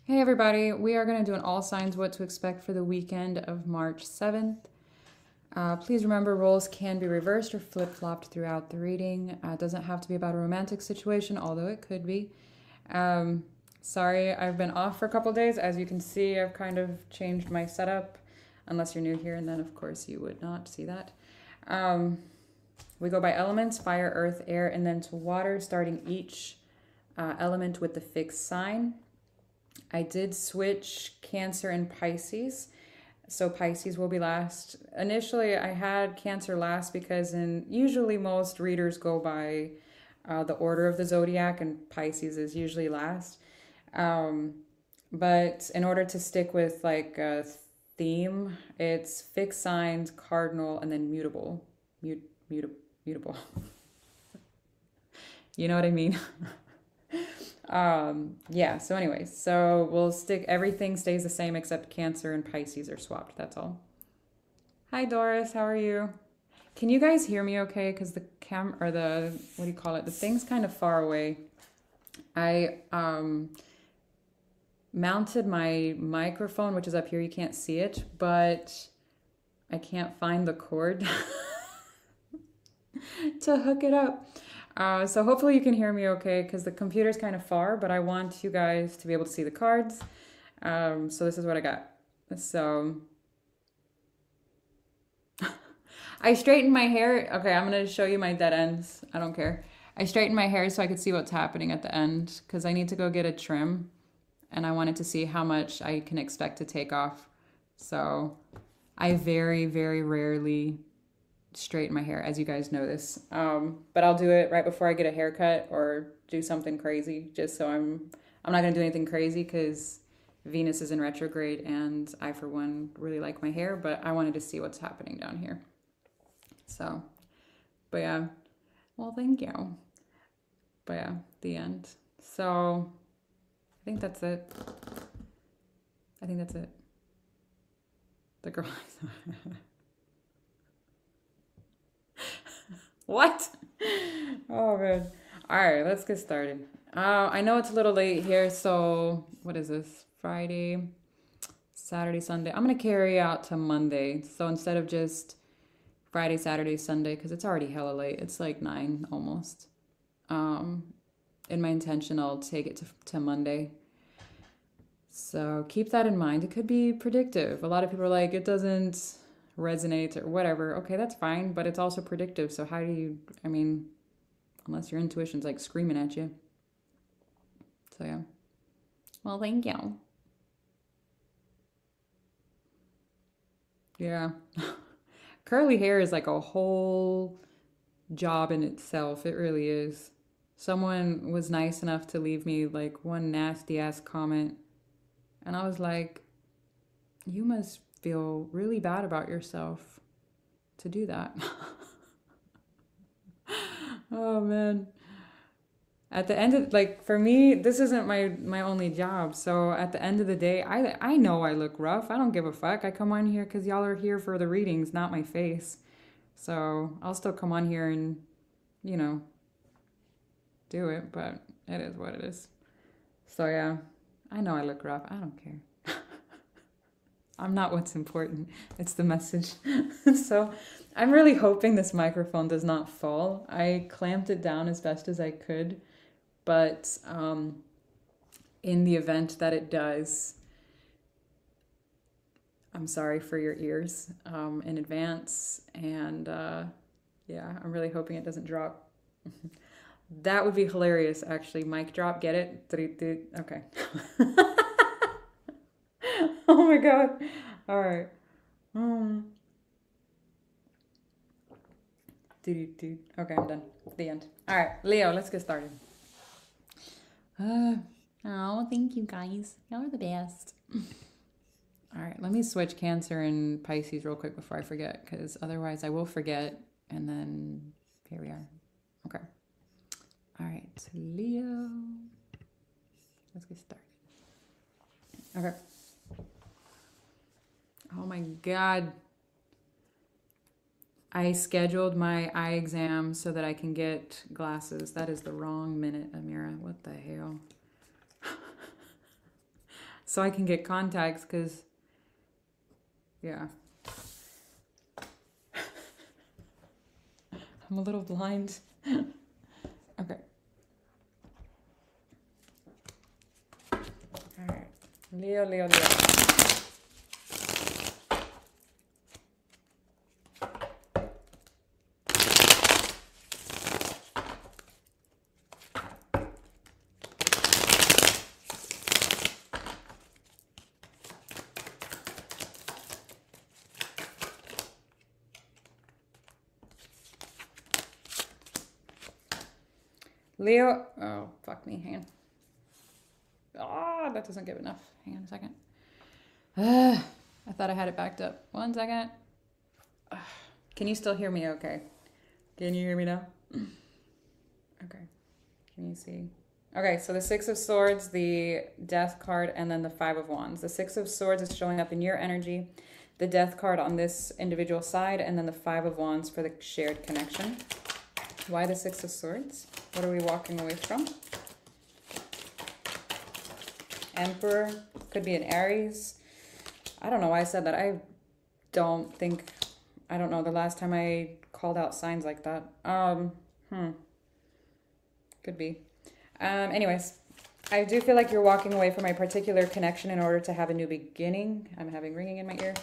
Hey everybody, we are going to do an all signs what to expect for the weekend of March 7th. Please remember roles can be reversed or flip-flopped throughout the reading. It doesn't have to be about a romantic situation, although it could be. Sorry, I've been off for a couple days. As you can see, I've kind of changed my setup, unless you're new here, and then of course you would not see that. We go by elements, fire, earth, air, and then to water, starting each element with the fixed sign. I did switch Cancer and Pisces, so Pisces will be last. Initially, I had Cancer last because usually most readers go by the order of the zodiac, and Pisces is usually last. But in order to stick with like a theme, it's fixed signs, cardinal, and then mutable. Mutable. You know what I mean? Yeah, so anyways, so we'll stick, everything stays the same except Cancer and Pisces are swapped. That's all. Hi Doris, how are you? Can you guys hear me okay? Because the or the, what do you call it? The thing's kind of far away. I mounted my microphone, which is up here. You can't see it, but I can't find the cord to hook it up. So hopefully you can hear me okay, because the computer's kind of far, but I want you guys to be able to see the cards. So this is what I got. So I straightened my hair. Okay, I'm going to show you my dead ends. I don't care. I straightened my hair so I could see what's happening at the end, because I need to go get a trim, and I wanted to see how much I can expect to take off. So I very, very rarely straighten my hair, as you guys know this, but I'll do it right before I get a haircut or do something crazy, just so I'm not gonna do anything crazy because Venus is in retrograde and I for one really like my hair, but I wanted to see what's happening down here. So, but yeah, well, thank you. But yeah, the end. So I think that's it. The girl. What? Oh man. All right, let's get started. I know it's a little late here, so what is this? Friday, Saturday, Sunday. I'm gonna carry out to Monday. So instead of just Friday, Saturday, Sunday, because it's already hella late. It's like 9 almost. In my intention, I'll take it to Monday. So keep that in mind. It could be predictive. A lot of people are like, it doesn't resonate or whatever. Okay, that's fine, but it's also predictive. So how do you, I mean, unless your intuition's like screaming at you. So yeah. Well, thank you. Yeah. Curly hair is like a whole job in itself. It really is. Someone was nice enough to leave me like one nasty ass comment, and I was like, you must feel really bad about yourself to do that. Oh man. At the end of, like, for me, this isn't my only job. So at the end of the day, I know I look rough. I don't give a fuck. I come on here because y'all are here for the readings, not my face. So I'll still come on here and, you know, do it, but it is what it is. So yeah, I know I look rough. I don't care. I'm not what's important. It's the message. So I'm really hoping this microphone does not fall. I clamped it down as best as I could, but in the event that it does, I'm sorry for your ears in advance. And yeah, I'm really hoping it doesn't drop. That would be hilarious, actually. Mic drop, get it? Okay. Oh my god. All right. Okay, I'm done. The end. All right, Leo, let's get started. Oh, thank you guys. Y'all are the best. All right, let me switch Cancer and Pisces real quick before I forget, because otherwise I will forget, and then here we are. Okay. All right, Leo. Let's get started. Okay. Oh my God. I scheduled my eye exam so that I can get glasses. That is the wrong minute, Amira. What the hell? so I can get contacts, because, yeah. I'm a little blind. Okay. All right. Leo, Leo, Leo. Leo, oh, fuck me, hang on. Ah, that doesn't give enough. Hang on a second. I thought I had it backed up. 1 second. Can you still hear me okay? Can you hear me now? Okay. Can you see? Okay, so the Six of Swords, the Death card, and then the Five of Wands. The Six of Swords is showing up in your energy, the Death card on this individual side, and then the Five of Wands for the shared connection. Why the Six of Swords? What are we walking away from? Emperor, could be an Aries. I don't know why I said that. I don't know the last time I called out signs like that. Could be. Anyways, I do feel like you're walking away from a particular connection in order to have a new beginning. I'm having ringing in my ear.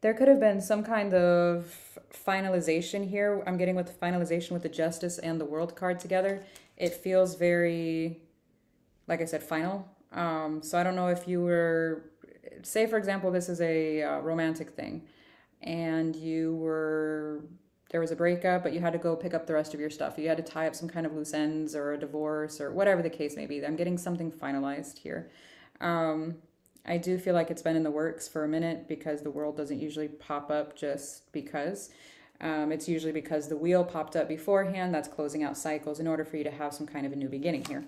There could have been some kind of finalization here. I'm getting with the finalization with the Justice and the World card together. It feels very, like I said, final. So I don't know if you were, say for example, this is a romantic thing, and there was a breakup, but you had to go pick up the rest of your stuff. You had to tie up some kind of loose ends or a divorce or whatever the case may be. I'm getting something finalized here. I do feel like it's been in the works for a minute, because the World doesn't usually pop up just because. It's usually because the Wheel popped up beforehand. That's closing out cycles in order for you to have some kind of a new beginning here.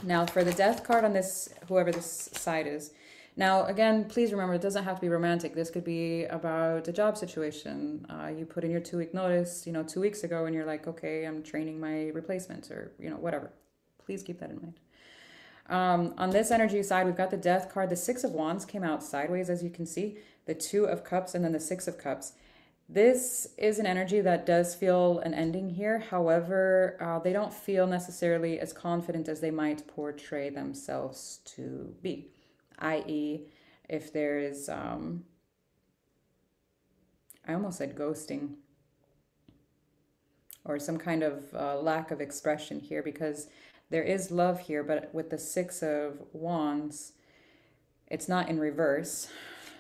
Now for the Death card on this, whoever this side is. Now, again, please remember, it doesn't have to be romantic. This could be about a job situation. You put in your 2-week notice, 2 weeks ago, and you're like, okay, I'm training my replacement, or, whatever. Please keep that in mind. On this energy side, we've got the Death card. The Six of Wands came out sideways, as you can see. The Two of Cups, and then the Six of Cups. This is an energy that does feel an ending here. However, they don't feel necessarily as confident as they might portray themselves to be. I.e., if there is, I almost said ghosting, or some kind of lack of expression here, because there is love here, but with the Six of Wands, it's not in reverse.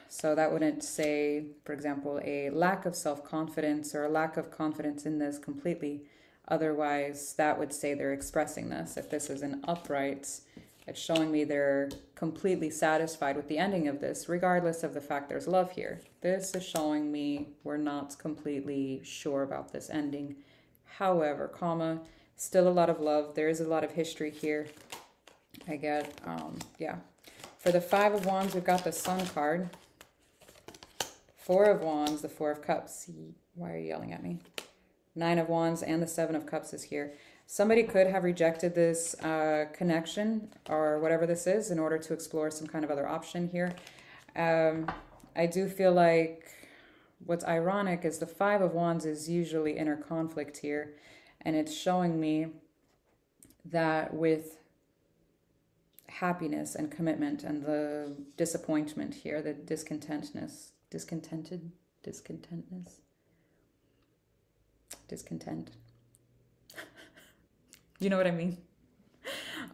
So that wouldn't say, for example, a lack of self-confidence or a lack of confidence in this completely. Otherwise, that would say they're expressing this. If this is an upright, it's showing me they're completely satisfied with the ending of this, regardless of the fact there's love here. This is showing me we're not completely sure about this ending. However, still a lot of love. There is a lot of history here. I get, yeah. For the Five of Wands, we've got the Sun card. Four of Wands, the Four of Cups. Why are you yelling at me? Nine of Wands and the Seven of Cups is here. Somebody could have rejected this connection or whatever this is in order to explore some kind of other option here. I do feel like what's ironic is the Five of Wands is usually inner conflict here. And it's showing me that with happiness and commitment and the disappointment here, the discontent. You know what I mean?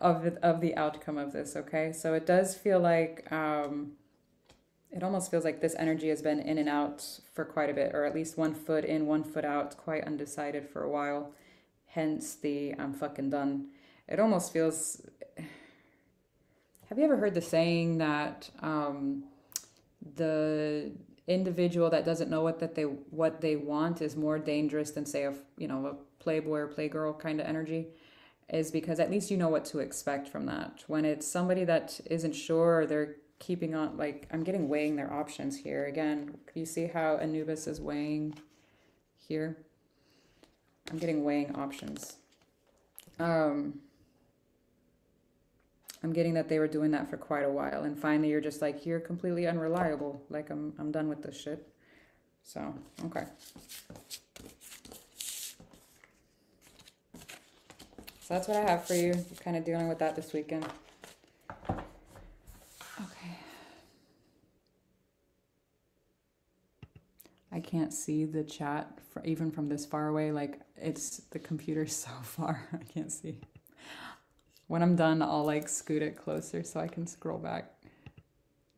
Of the outcome of this, okay? So it does feel like, it almost feels like this energy has been in and out for quite a bit, or at least 1 foot in, 1 foot out, quite undecided for a while. Hence the I'm fucking done. It almost feels... Have you ever heard the saying that the individual that doesn't know what they want is more dangerous than, say, a playboy or playgirl kind of energy? Is because at least you know what to expect from that. When it's somebody that isn't sure, or they're keeping on, like, I'm getting weighing their options here. Again, you see how Anubis is weighing here? I'm getting weighing options. I'm getting that they were doing that for quite a while, and finally you're just like, you're completely unreliable. Like, I'm done with this shit. So, okay. So that's what I have for you. You're kind of dealing with that this weekend. Okay. I can't see the chat even from this far away. Like, the computer's so far. I can't see. When I'm done, I'll like scoot it closer so I can scroll back.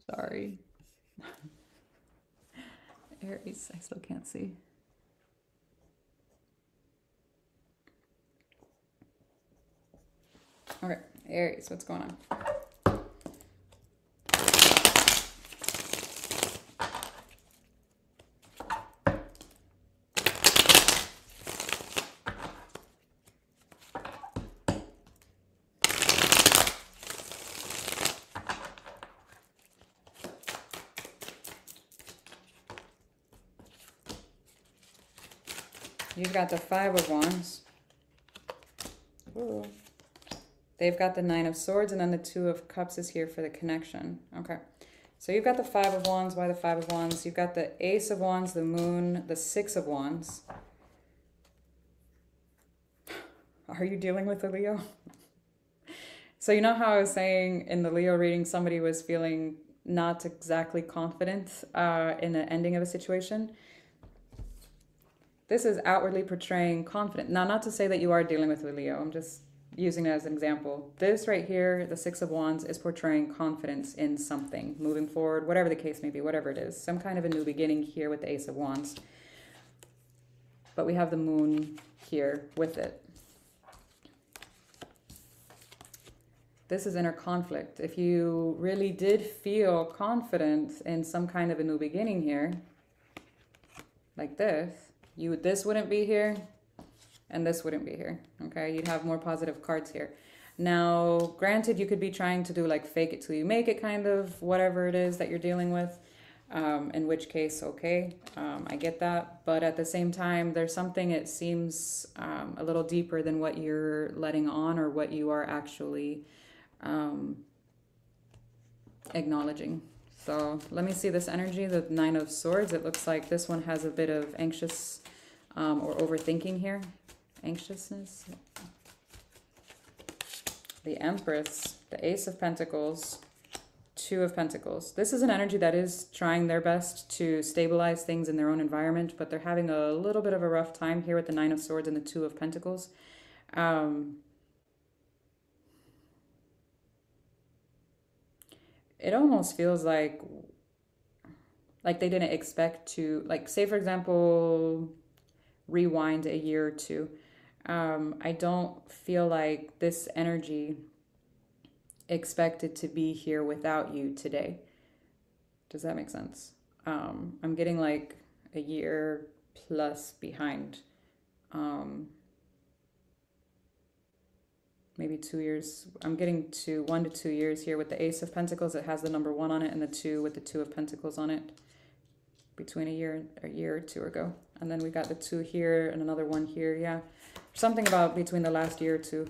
Sorry. Aries, I still can't see. Okay, Aries, what's going on? You've got the Five of Wands. Ooh. They've got the Nine of Swords, and then the Two of Cups is here for the connection. Okay. So you've got the Five of Wands. Why the Five of Wands? You've got the Ace of Wands, the Moon, the Six of Wands. Are you dealing with a Leo? So you know how I was saying in the Leo reading, somebody was feeling not exactly confident in the ending of a situation? This is outwardly portraying confidence. Now, not to say that you are dealing with a Leo. I'm just using it as an example. This right here, the Six of Wands, is portraying confidence in something, moving forward, whatever the case may be, whatever it is. Some kind of a new beginning here with the Ace of Wands. But we have the Moon here with it. This is inner conflict. If you really did feel confident in some kind of a new beginning here, like this, this wouldn't be here, and this wouldn't be here, okay? You'd have more positive cards here. Now, granted, you could be trying to do like fake it till you make it kind of, whatever it is that you're dealing with, in which case, okay, I get that. But at the same time, there's something, it seems a little deeper than what you're letting on or what you are actually acknowledging. So let me see this energy, the Nine of Swords. It looks like this one has a bit of anxious or overthinking here. Anxiousness. The Empress, the Ace of Pentacles, Two of Pentacles. This is an energy that is trying their best to stabilize things in their own environment, but they're having a little bit of a rough time here with the Nine of Swords and the Two of Pentacles. It almost feels like they didn't expect to, like, say for example, rewind a year or two. I don't feel like this energy expected to be here without you today. Does that make sense? I'm getting like a year plus behind. Maybe 2 years. I'm getting to 1 to 2 years here with the Ace of Pentacles. It has the number 1 on it, and the 2 with the Two of Pentacles on it. Between a year or two ago. And then we got the 2 here and another 1 here. Yeah. Something about between the last year or two.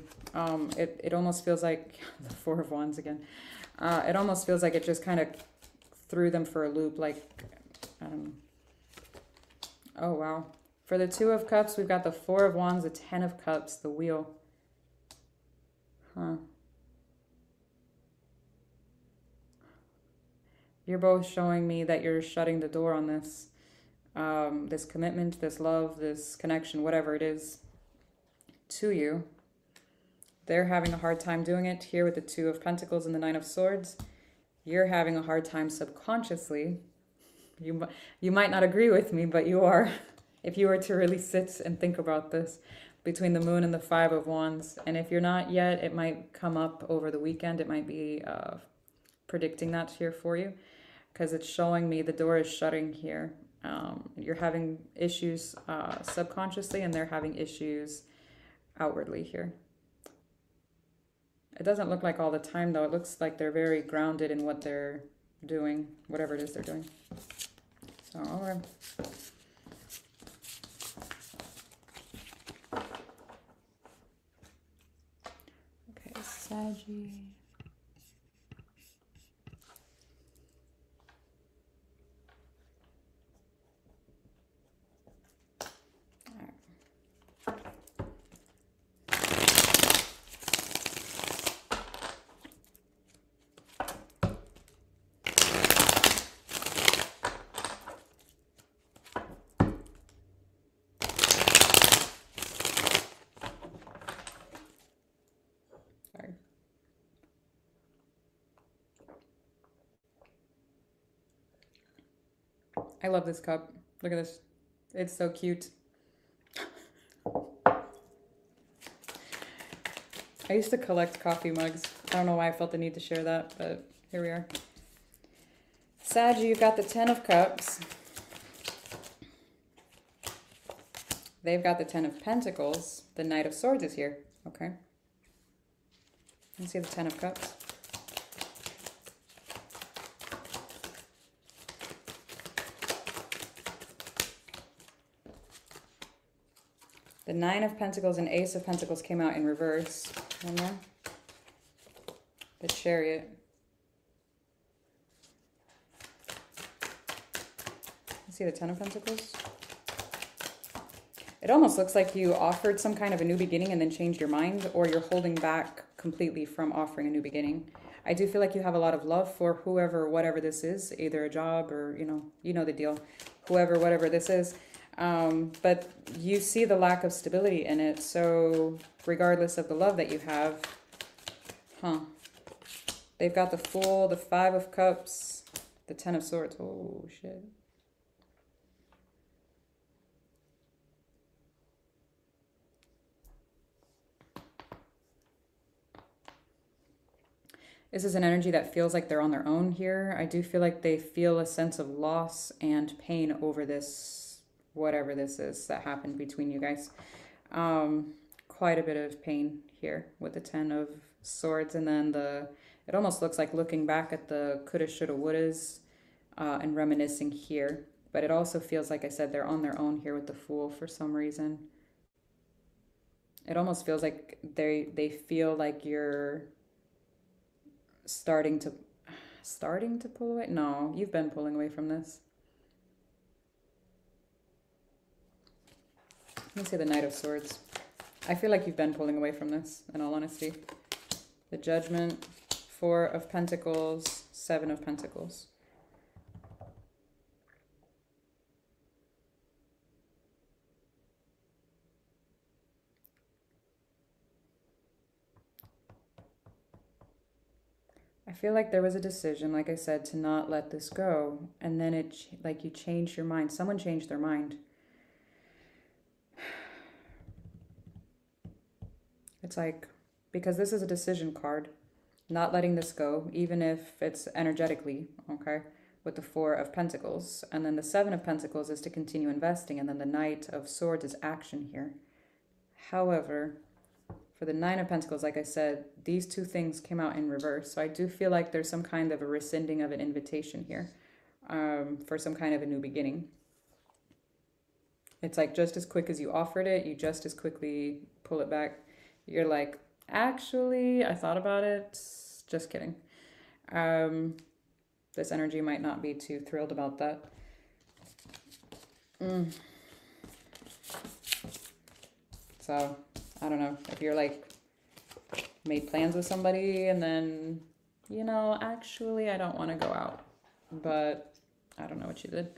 It almost feels like the Four of Wands again. It almost feels like it just kind of threw them for a loop. Like, oh wow. For the Two of Cups, we've got the Four of Wands, the Ten of Cups, the Wheel. Huh. You're both showing me that you're shutting the door on this, this commitment, this love, this connection, whatever it is, to you. They're having a hard time doing it here with the Two of Pentacles and the Nine of Swords. You're having a hard time subconsciously. You might not agree with me, but you are. If you were to really sit and think about this, between the Moon and the Five of Wands. And if you're not yet, it might come up over the weekend. It might be predicting that here for you, because it's showing me the door is shutting here. You're having issues subconsciously, and they're having issues outwardly here. It doesn't look like all the time, though. It looks like they're very grounded in what they're doing, whatever it is they're doing. So, all right. Okay, Saggy. I love this cup. Look at this. It's so cute. I used to collect coffee mugs. I don't know why I felt the need to share that, but here we are. Sag, you've got the 10 of Cups. They've got the 10 of Pentacles. The Knight of Swords is here. Okay. Let's see the 10 of Cups. The 9 of Pentacles and Ace of Pentacles came out in reverse. One more. The Chariot. Let's see the 10 of Pentacles. It almost looks like you offered some kind of a new beginning and then changed your mind, or you're holding back completely from offering a new beginning. I do feel like you have a lot of love for whoever, whatever this is, either a job or, you know the deal, whoever, whatever this is. But you see the lack of stability in it. So regardless of the love that you have, they've got the Fool, the 5 of Cups, the 10 of Swords. Oh, shit. This is an energy that feels like they're on their own here. I do feel like they feel a sense of loss and pain over this, whatever this is that happened between you guys. Quite a bit of pain here with the 10 of Swords. And then it almost looks like looking back at the coulda, shoulda, wouldas and reminiscing here. But it also feels like I said, they're on their own here with the Fool for some reason. It almost feels like they feel like you're starting to pull away. No, you've been pulling away from this. Let me say the Knight of Swords. I feel like you've been pulling away from this, in all honesty. The Judgment, 4 of Pentacles, 7 of Pentacles. I feel like there was a decision, like I said, to not let this go. And then like you changed your mind. Someone changed their mind. It's like, because this is a decision card, not letting this go, even if it's energetically, okay, with the 4 of Pentacles. And then the 7 of Pentacles is to continue investing. And then the Knight of Swords is action here. However, for the 9 of Pentacles, like I said, these two things came out in reverse. So I do feel like there's some kind of a rescinding of an invitation here for some kind of a new beginning. It's like just as quick as you offered it, you just as quickly pull it back. You're like, actually, I thought about it. Just kidding. This energy might not be too thrilled about that. So I don't know if you're like made plans with somebody and then, actually I don't want to go out, but I don't know what you did.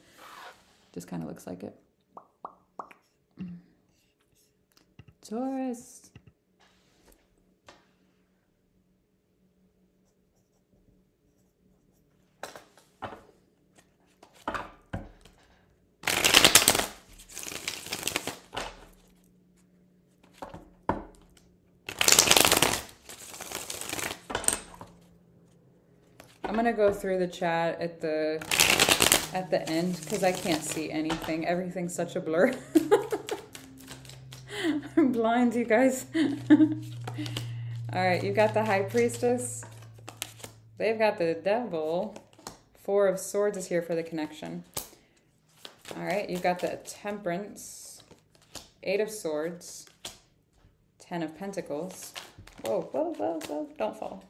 Just kind of looks like it. Taurus. I'm gonna go through the chat at the end because I can't see anything. Everything's such a blur. I'm blind, you guys. All right, you got the High Priestess. They've got the Devil. 4 of Swords is here for the connection. All right, you've got the Temperance. 8 of Swords. 10 of Pentacles. Whoa, whoa, whoa, whoa, don't fall.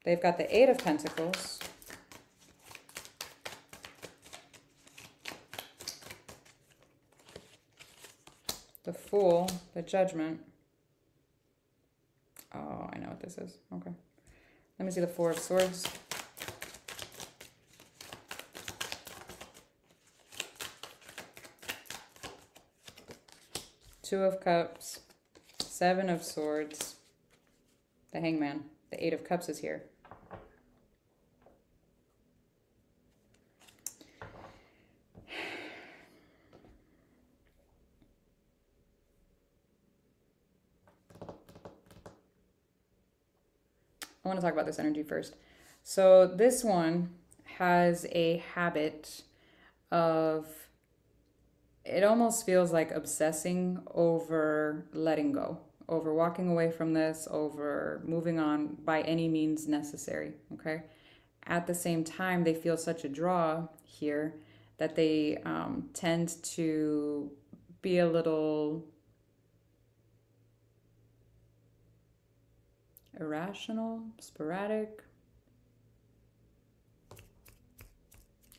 They've got the 8 of Pentacles. The Fool, the Judgment. Oh, I know what this is. Okay. Let me see the 4 of Swords. Two of Cups. 7 of Swords. The Hangman. The 8 of Cups is here. I want to talk about this energy first. So this one has a habit of, it almost feels like obsessing over letting go, over walking away from this, over moving on by any means necessary, okay? At the same time, they feel such a draw here that they tend to be a little irrational, sporadic.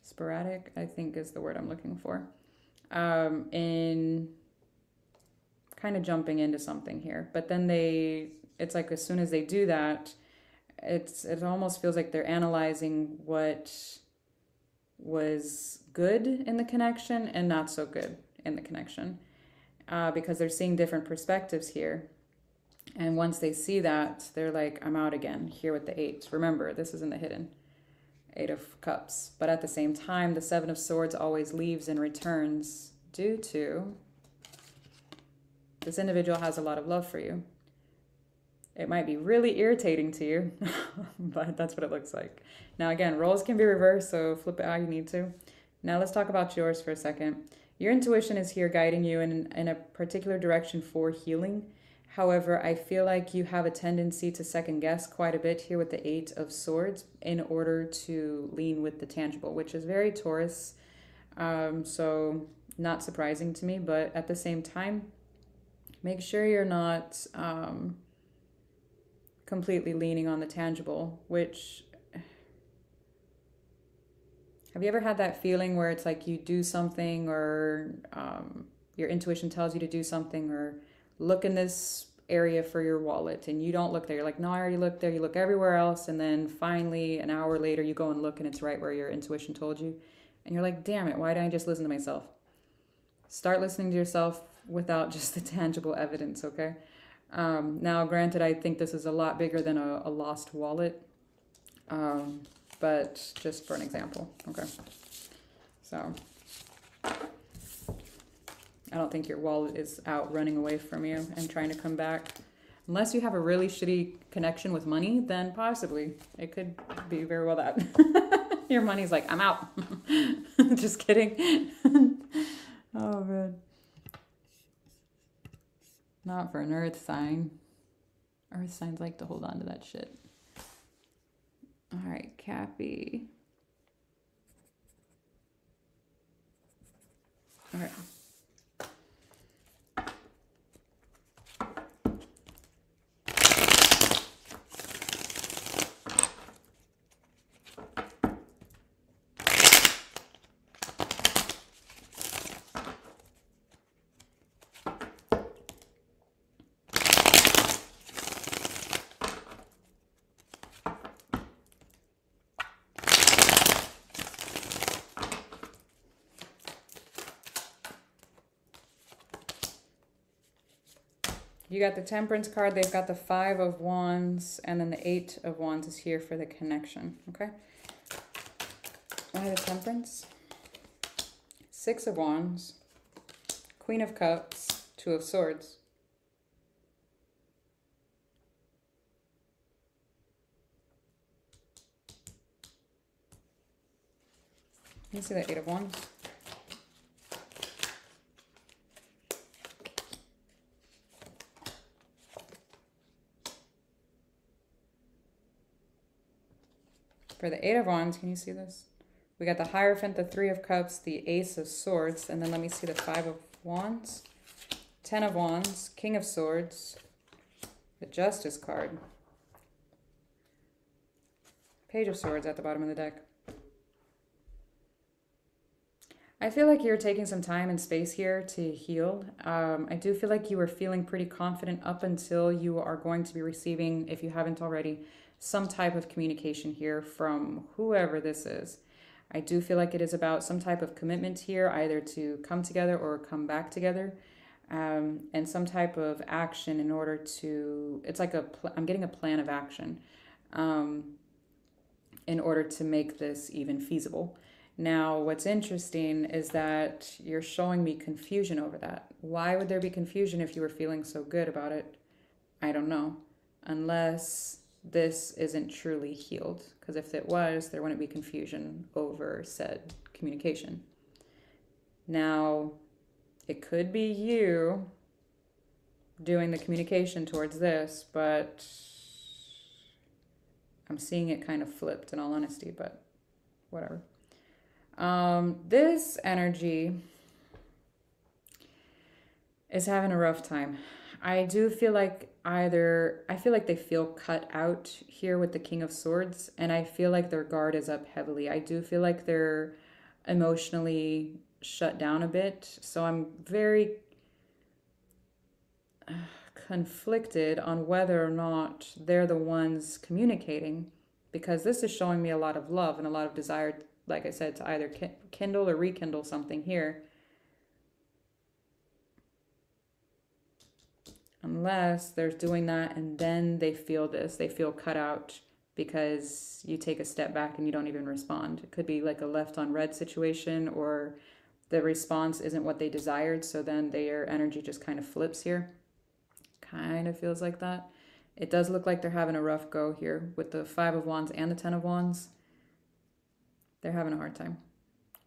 Sporadic, I think, is the word I'm looking for. In kind of jumping into something here. But then it's like as soon as they do that, it almost feels like they're analyzing what was good in the connection and not so good in the connection, because they're seeing different perspectives here. And once they see that, they're like, I'm out again, here with the 8. Remember, this is in the hidden 8 of Cups. But at the same time, the 7 of Swords always leaves and returns due to this individual has a lot of love for you. It might be really irritating to you, but that's what it looks like. Now, again, roles can be reversed, so flip it how you need to. Now, let's talk about yours for a second. Your intuition is here guiding you in a particular direction for healing. However, I feel like you have a tendency to second guess quite a bit here with the 8 of Swords in order to lean with the tangible, which is very Taurus. So not surprising to me, but at the same time, make sure you're not completely leaning on the tangible, which, have you ever had that feeling where it's like you do something or your intuition tells you to do something, or look in this area for your wallet and you don't look there. You're like, no, I already looked there. You look everywhere else. And then finally an hour later you go and look and it's right where your intuition told you. And you're like, damn it, why didn't I just listen to myself? Start listening to yourself without just the tangible evidence, okay? Now, granted, I think this is a lot bigger than a lost wallet, but just for an example, okay? So I don't think your wallet is out running away from you and trying to come back. Unless you have a really shitty connection with money, then possibly. It could be very well that. Your money's like, I'm out. Just kidding. Oh, man. Not for an earth sign. Earth signs like to hold on to that shit. All right, Cappy. All right. You got the Temperance card, they've got the 5 of Wands, and then the 8 of Wands is here for the connection, okay? Why the Temperance? 6 of Wands, Queen of Cups, 2 of Swords. You see the 8 of Wands? For the 8 of Wands, can you see this? We got the Hierophant, the 3 of Cups, the Ace of Swords, and then let me see the 5 of Wands, 10 of Wands, King of Swords, the Justice card, Page of Swords at the bottom of the deck. I feel like you're taking some time and space here to heal. I do feel like you were feeling pretty confident up until you are going to be receiving, if you haven't already, some type of communication here from whoever this is. I do feel like it is about some type of commitment here, either to come together or come back together, and some type of action in order to, it's like I'm getting a plan of action in order to make this even feasible. Now, what's interesting is that you're showing me confusion over that. Why would there be confusion if you were feeling so good about it? I don't know. Unless this isn't truly healed. Because if it was, there wouldn't be confusion over said communication. Now, it could be you doing the communication towards this, but I'm seeing it kind of flipped in all honesty, but whatever. This energy is having a rough time. I do feel like I feel like they feel cut out here with the King of Swords, and I feel like their guard is up heavily. I do feel like they're emotionally shut down a bit. So I'm very conflicted on whether or not they're the ones communicating, because this is showing me a lot of love and a lot of desire, like I said, to either kindle or rekindle something here. Unless they're doing that and then they feel this, they feel cut out because you take a step back and you don't even respond. It could be like a left on red situation, or the response isn't what they desired, so then their energy just kind of flips here. Kind of feels like that. It does look like they're having a rough go here with the 5 of Wands and the 10 of Wands. They're having a hard time.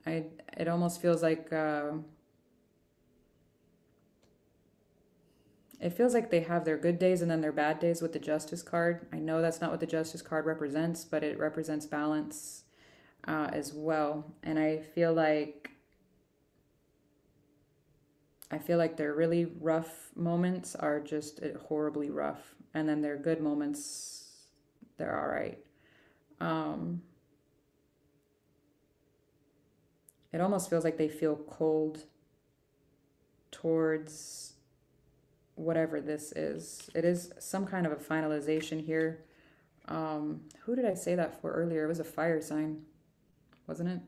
It almost feels like it feels like they have their good days and then their bad days with the Justice card. I know that's not what the Justice card represents, but it represents balance as well. And I feel like their really rough moments are just horribly rough. And then their good moments, they're all right. It almost feels like they feel cold towards whatever this is. It is some kind of a finalization here. Who did I say that for earlier? It was a fire sign, wasn't it?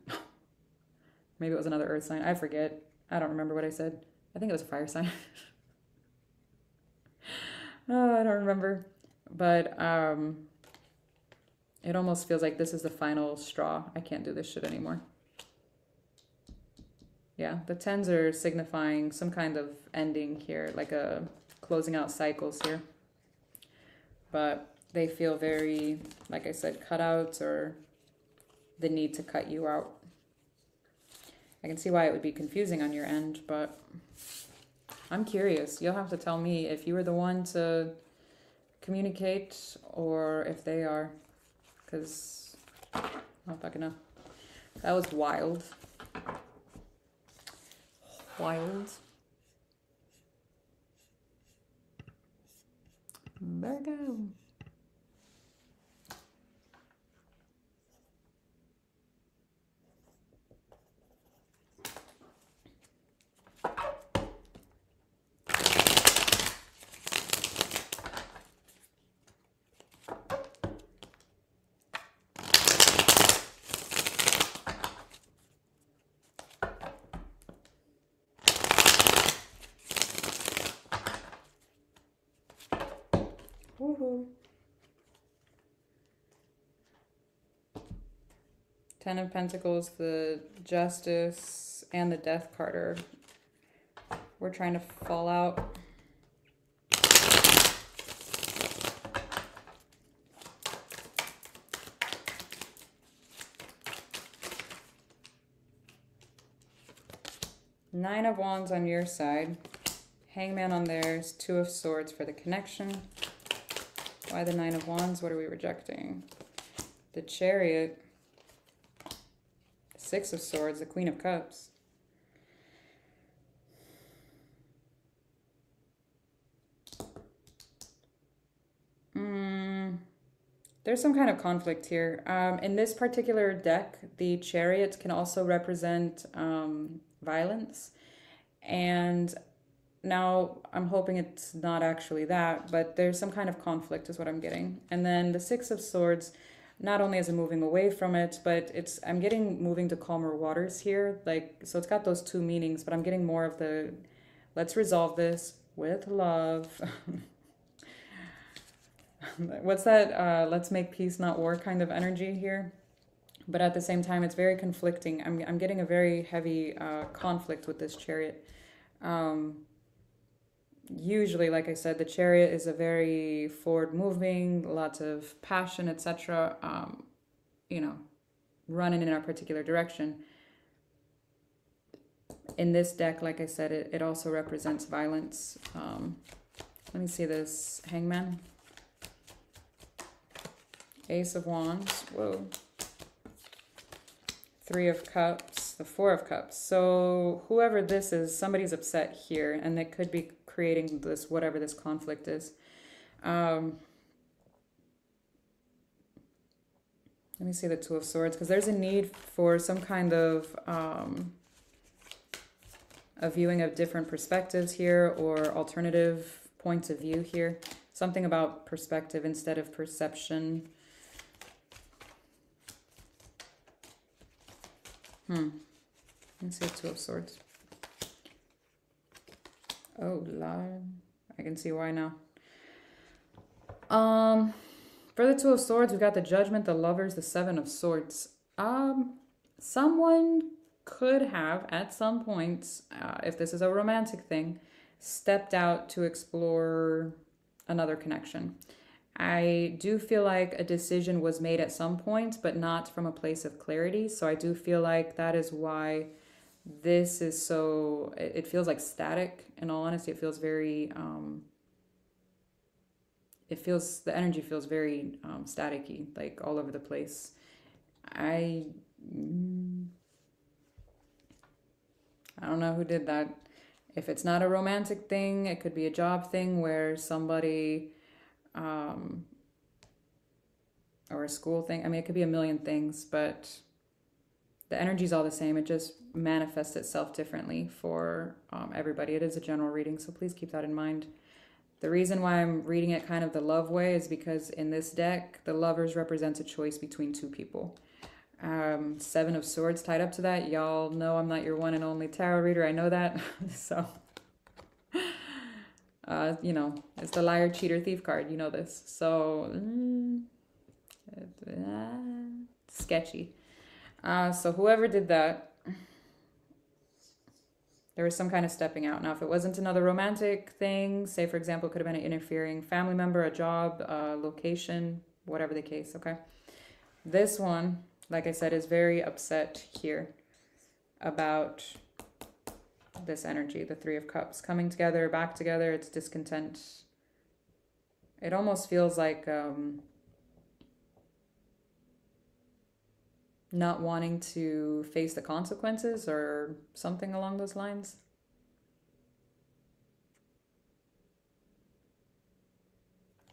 Maybe it was another earth sign. I forget. I don't remember what I said. I think it was a fire sign. Oh, I don't remember. But it almost feels like this is the final straw. I can't do this shit anymore. Yeah, the 10s are signifying some kind of ending here, like a closing out cycles here. But they feel very, like I said, cutouts or the need to cut you out. I can see why it would be confusing on your end, but I'm curious. You'll have to tell me if you were the one to communicate or if they are, because I don't fucking know. That was wild. Wild. Virgo. Woohoo. 10 of Pentacles, the Justice, and the Death card are, we're trying to fall out. Nine of Wands on your side. Hangman on theirs. 2 of Swords for the connection. Why the 9 of Wands? What are we rejecting? The Chariot. 6 of Swords. The Queen of Cups. There's some kind of conflict here. In this particular deck, the Chariot can also represent violence. And now I'm hoping it's not actually that, but there's some kind of conflict is what I'm getting. And then the 6 of Swords, not only is it moving away from it, but I'm getting moving to calmer waters here. Like, so it's got those 2 meanings, but I'm getting more of the, let's resolve this with love. What's that? Let's make peace, not war kind of energy here. But at the same time, it's very conflicting. I'm getting a very heavy conflict with this Chariot. usually, like I said, the Chariot is a very forward moving, lots of passion, etc. You know, running in a particular direction. In this deck, like I said, it also represents violence. Let me see this. Hangman. Ace of Wands. Whoa. Three of Cups. The Four of Cups. So whoever this is, somebody's upset here. And they could be creating this, whatever this conflict is. Let me see the Two of Swords. Because there's a need for some kind of... a viewing of different perspectives here, or alternative points of view here. Something about perspective instead of perception. Let me see Two of Swords. Oh, Lord. I can see why now. For the Two of Swords, we've got the Judgment, the Lovers, the Seven of Swords. Someone could have, at some point, if this is a romantic thing, stepped out to explore another connection. I do feel like a decision was made at some point, but not from a place of clarity. So I do feel like that is why this is so, it feels like static. In all honesty, it feels very, the energy feels very staticky, like all over the place. I don't know who did that. If it's not a romantic thing, it could be a job thing where somebody, or a school thing. I mean, it could be a million things, but the energy's all the same. It just manifests itself differently for everybody. It is a general reading, so please keep that in mind. The reason why I'm reading it kind of the love way is because in this deck, the Lovers represents a choice between two people. Seven of Swords tied up to that. Y'all know I'm not your one and only tarot reader. I know that. So, you know, it's the liar, cheater, thief card. You know this. So, sketchy. So whoever did that, there was some kind of stepping out. Now, if it wasn't another romantic thing, say, for example, it could have been an interfering family member, a job, location, whatever the case, okay? This one, like I said, is very upset here about this energy, the Three of Cups. Coming together, back together, it's discontent. It almost feels like not wanting to face the consequences or something along those lines.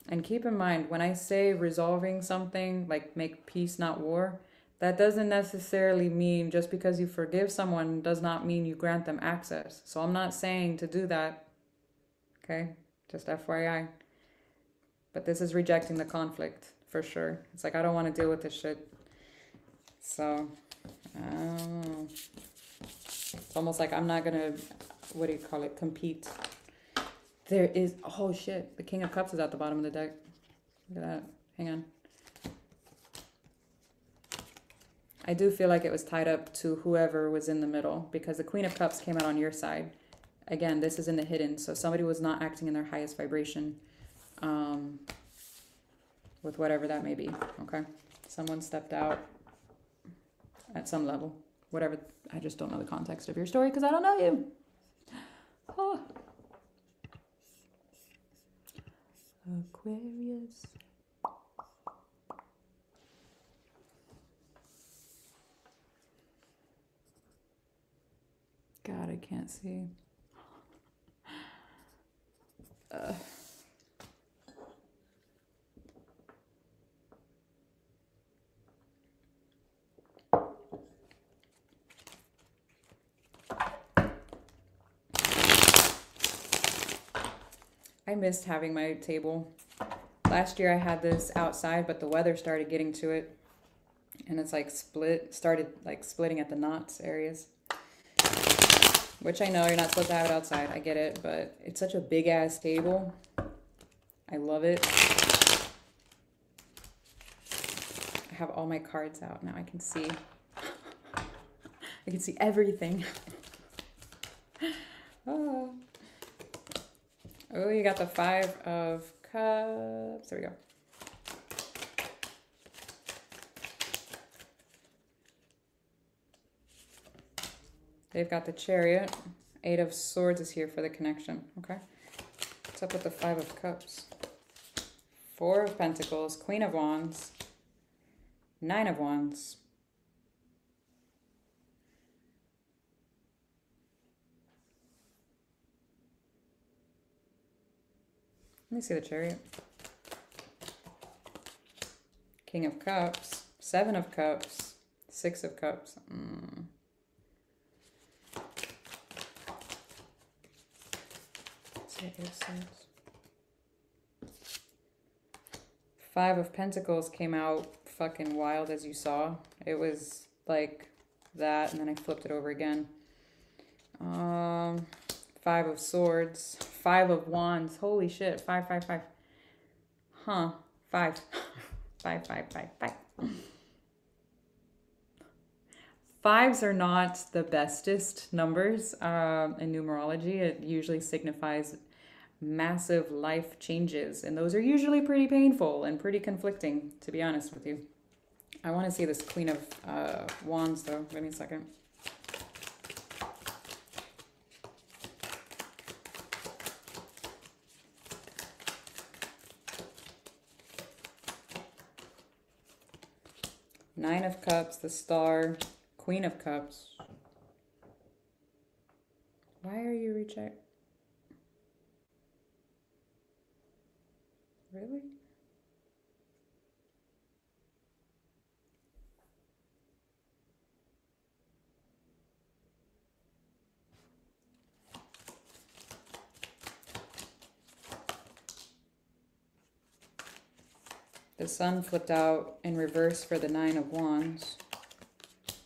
And keep in mind, when I say resolving something, like make peace, not war, that doesn't necessarily mean just because you forgive someone does not mean you grant them access. So I'm not saying to do that, okay? Just FYI. But this is rejecting the conflict, for sure. It's like, I don't want to deal with this shit. So, it's almost like I'm not going to, what do you call it, compete. There is, oh shit, the King of Cups is at the bottom of the deck. Look at that. Hang on. I do feel like it was tied up to whoever was in the middle, because the Queen of Cups came out on your side. Again, this is in the hidden, so somebody was not acting in their highest vibration, with whatever that may be, okay? Someone stepped out at some level, whatever. I just don't know the context of your story because I don't know you. Oh. Aquarius. God, I can't see. I missed having my table. Last year I had this outside, but the weather started getting to it. And it's like started like splitting at the knots areas. Which I know you're not supposed to have it outside. I get it, but it's such a big ass table. I love it. I have all my cards out now. I can see. I can see everything. Oh. Oh, you got the Five of Cups. There we go. They've got the Chariot. Eight of Swords is here for the connection. Okay. What's up with the Five of Cups? Four of Pentacles. Queen of Wands. Nine of Wands. Let me see the Chariot. King of Cups. Seven of Cups. Six of Cups. Five of Pentacles came out fucking wild, as you saw. It was like that, and then I flipped it over again. Five of Swords. Five of Wands. Holy shit. Five. Huh. Five. Five. Fives are not the bestest numbers in numerology. It usually signifies massive life changes, and those are usually pretty painful and pretty conflicting, to be honest with you. I want to see this Queen of Wands, though. Give me a second. Nine of Cups, the Star, Queen of Cups. Why are you rejecting? Really? The Sun flipped out in reverse for the Nine of Wands.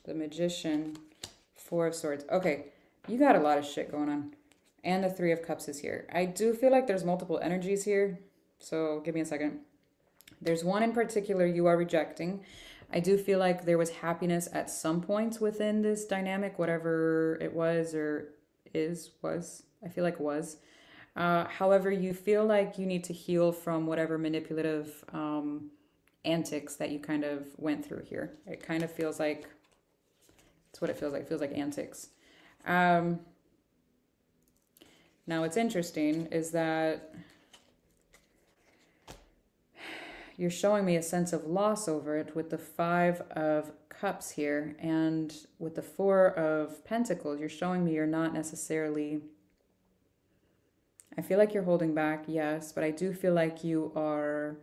The Magician, Four of Swords. Okay, you got a lot of shit going on. And the Three of Cups is here. I do feel like there's multiple energies here. So give me a second. There's one in particular you are rejecting. I do feel like there was happiness at some point within this dynamic, whatever it was or was. I feel like was. However, you feel like you need to heal from whatever manipulative antics that you kind of went through here. It kind of feels like, that's what it feels like. It feels like antics. Now, what's interesting is that you're showing me a sense of loss over it with the Five of Cups here. And with the Four of Pentacles, you're showing me you're not necessarily... I feel like you're holding back, yes, but I do feel like you are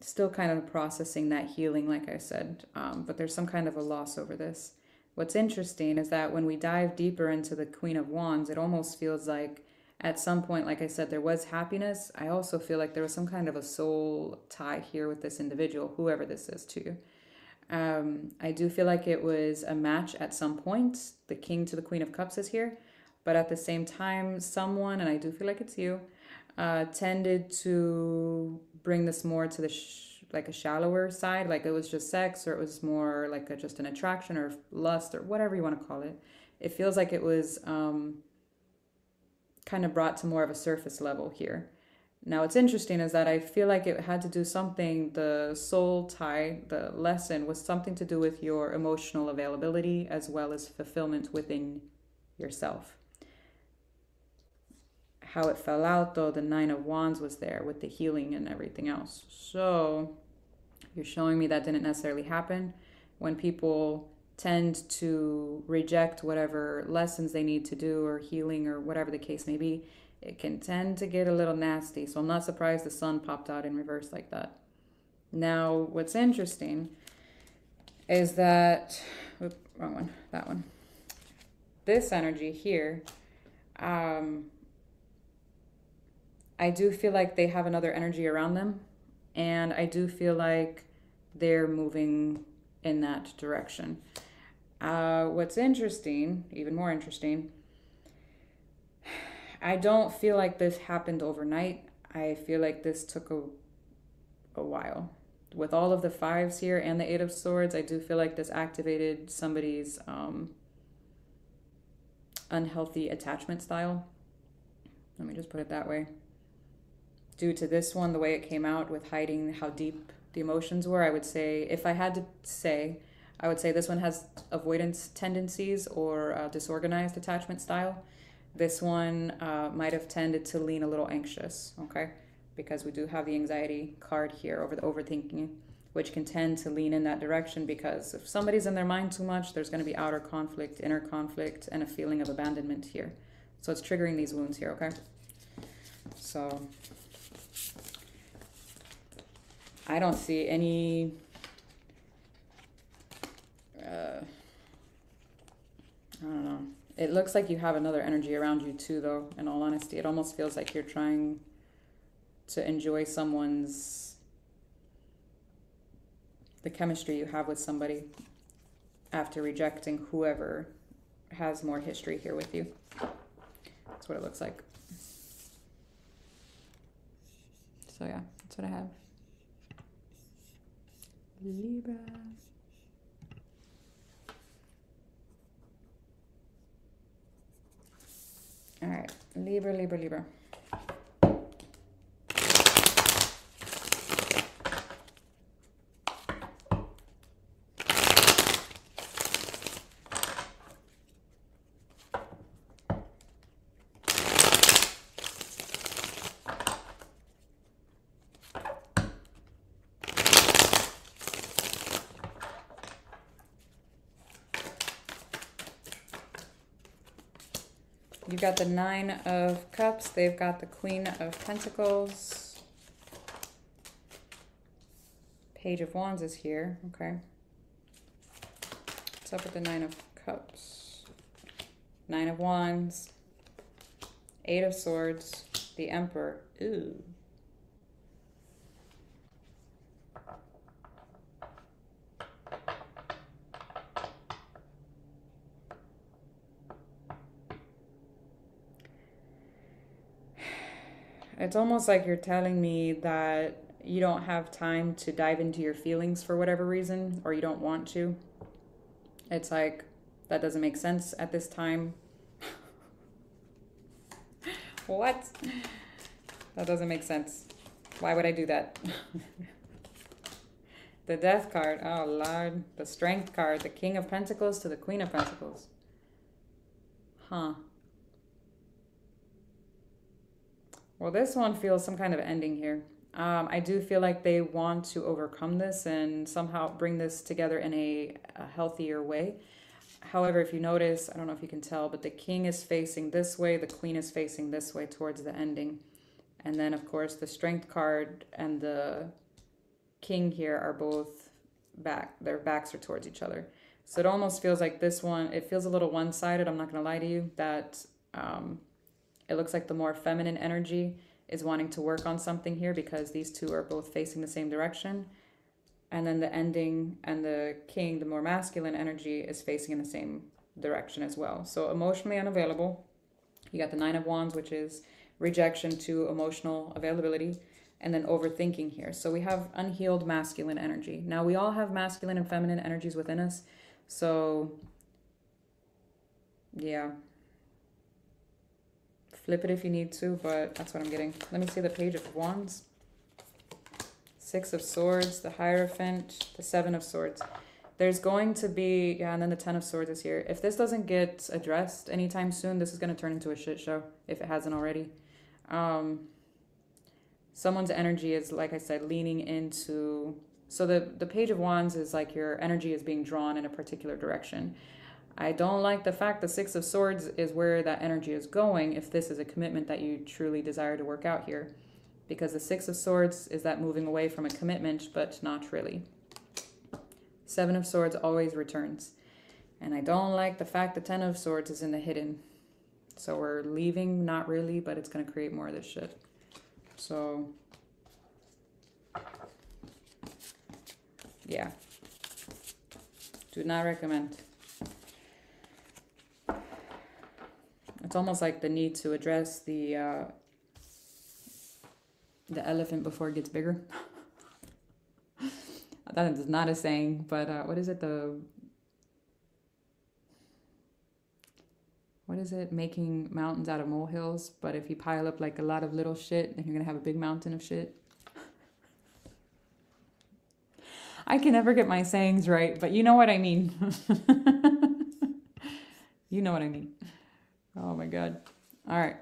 still kind of processing that healing, like I said. But there's some kind of a loss over this. What's interesting is that when we dive deeper into the Queen of Wands, it almost feels like at some point, like I said, there was happiness. I also feel like there was some kind of a soul tie here with this individual, whoever this is to you. I do feel like it was a match at some point. The King to the Queen of Cups is here. But at the same time, someone, and I do feel like it's you, tended to bring this more to the like a shallower side. Like it was just sex, or it was more like just an attraction or lust or whatever you want to call it. It feels like it was kind of brought to more of a surface level here. Now, what's interesting is that I feel like it had to do something, the soul tie, the lesson was something to do with your emotional availability as well as fulfillment within yourself. How it fell out, though, the Nine of Wands was there with the healing and everything else. So you're showing me that didn't necessarily happen. When people tend to reject whatever lessons they need to do or healing or whatever the case may be, it can tend to get a little nasty. So I'm not surprised the Sun popped out in reverse like that. Now, what's interesting is that, oops, wrong one, that one. This energy here, I do feel like they have another energy around them, and I do feel like they're moving in that direction. What's interesting, even more interesting, I don't feel like this happened overnight. I feel like this took a while. With all of the fives here and the Eight of Swords, I do feel like this activated somebody's unhealthy attachment style. Let me just put it that way. Due to this one, the way it came out with hiding how deep the emotions were, I would say, if I had to say, I would say this one has avoidance tendencies or disorganized attachment style. This one might have tended to lean a little anxious, okay? Because we do have the anxiety card here over the overthinking, which can tend to lean in that direction, because if somebody's in their mind too much, there's going to be outer conflict, inner conflict, and a feeling of abandonment here. So it's triggering these wounds here, okay? So I don't see any I don't know. It looks like you have another energy around you too, though, in all honesty. It almost feels like you're trying to enjoy the chemistry you have with somebody after rejecting whoever has more history here with you. That's what it looks like. So yeah, that's what I have. Libra. All right, Libra, Libra, Libra. You got the Nine of Cups. They've got the Queen of Pentacles. Page of Wands is here. Okay. What's up with the Nine of Cups? Nine of Wands. Eight of Swords. The Emperor. Ooh. It's almost like you're telling me that you don't have time to dive into your feelings for whatever reason, or you don't want to. It's like, that doesn't make sense at this time. What? That doesn't make sense. Why would I do that? The Death card. Oh, Lord. The Strength card. The King of Pentacles to the Queen of Pentacles. Huh. Well, this one feels some kind of ending here. I do feel like they want to overcome this and somehow bring this together in a healthier way. However, if you notice, I don't know if you can tell, but the King is facing this way, the Queen is facing this way towards the ending. And then, of course, the Strength card and the King here are both back. Their backs are towards each other. So it almost feels like this one, it feels a little one-sided, I'm not going to lie to you, that it looks like the more feminine energy is wanting to work on something here because these two are both facing the same direction. And then the ending and the King, the more masculine energy, is facing in the same direction as well. So emotionally unavailable. You got the Nine of Wands, which is rejection to emotional availability, and then overthinking here. So we have unhealed masculine energy. Now we all have masculine and feminine energies within us. So yeah. Flip it if you need to, but that's what I'm getting. Let me see the Page of Wands. Six of Swords, the Hierophant, the Seven of Swords. There's going to be, yeah, and then the Ten of Swords is here. If this doesn't get addressed anytime soon, this is going to turn into a shit show, if it hasn't already. Someone's energy is, like I said, leaning into... So the Page of Wands is like your energy is being drawn in a particular direction. I don't like the fact the Six of Swords is where that energy is going if this is a commitment that you truly desire to work out here. Because the Six of Swords is that moving away from a commitment, but not really. Seven of Swords always returns. And I don't like the fact the Ten of Swords is in the hidden. So we're leaving, not really, but it's going to create more of this shit. So, yeah. Do not recommend. It's almost like the need to address the elephant before it gets bigger. That is not a saying, but what is it? what is it? Making mountains out of molehills. But if you pile up like a lot of little shit, then you're going to have a big mountain of shit. I can never get my sayings right, but you know what I mean. You know what I mean. Oh my God. All right.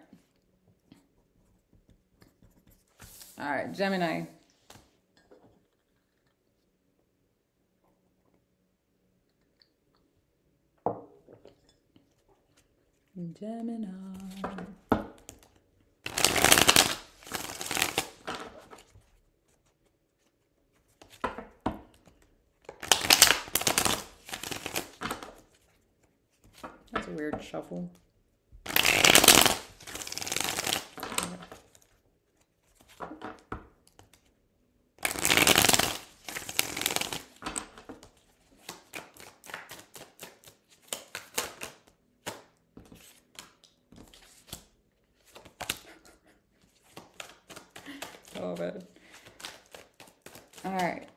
All right, Gemini. Gemini. That's a weird shuffle. Oh, bad. All right.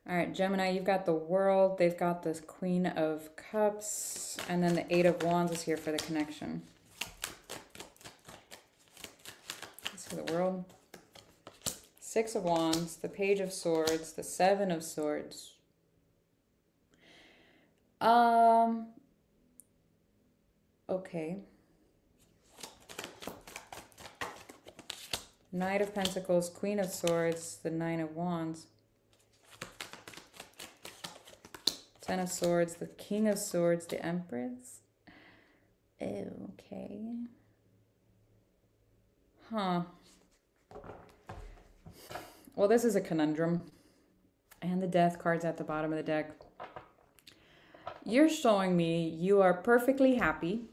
All right, Gemini, you've got the World. They've got this Queen of Cups. And then the Eight of Wands is here for the connection. Let's see the World. Six of Wands, the Page of Swords, the Seven of Swords. Okay. Knight of Pentacles, Queen of Swords, the Nine of Wands. Ten of Swords, the King of Swords, the Empress. Okay. Huh. Well, this is a conundrum. And the Death card's at the bottom of the deck. You're showing me you are perfectly happy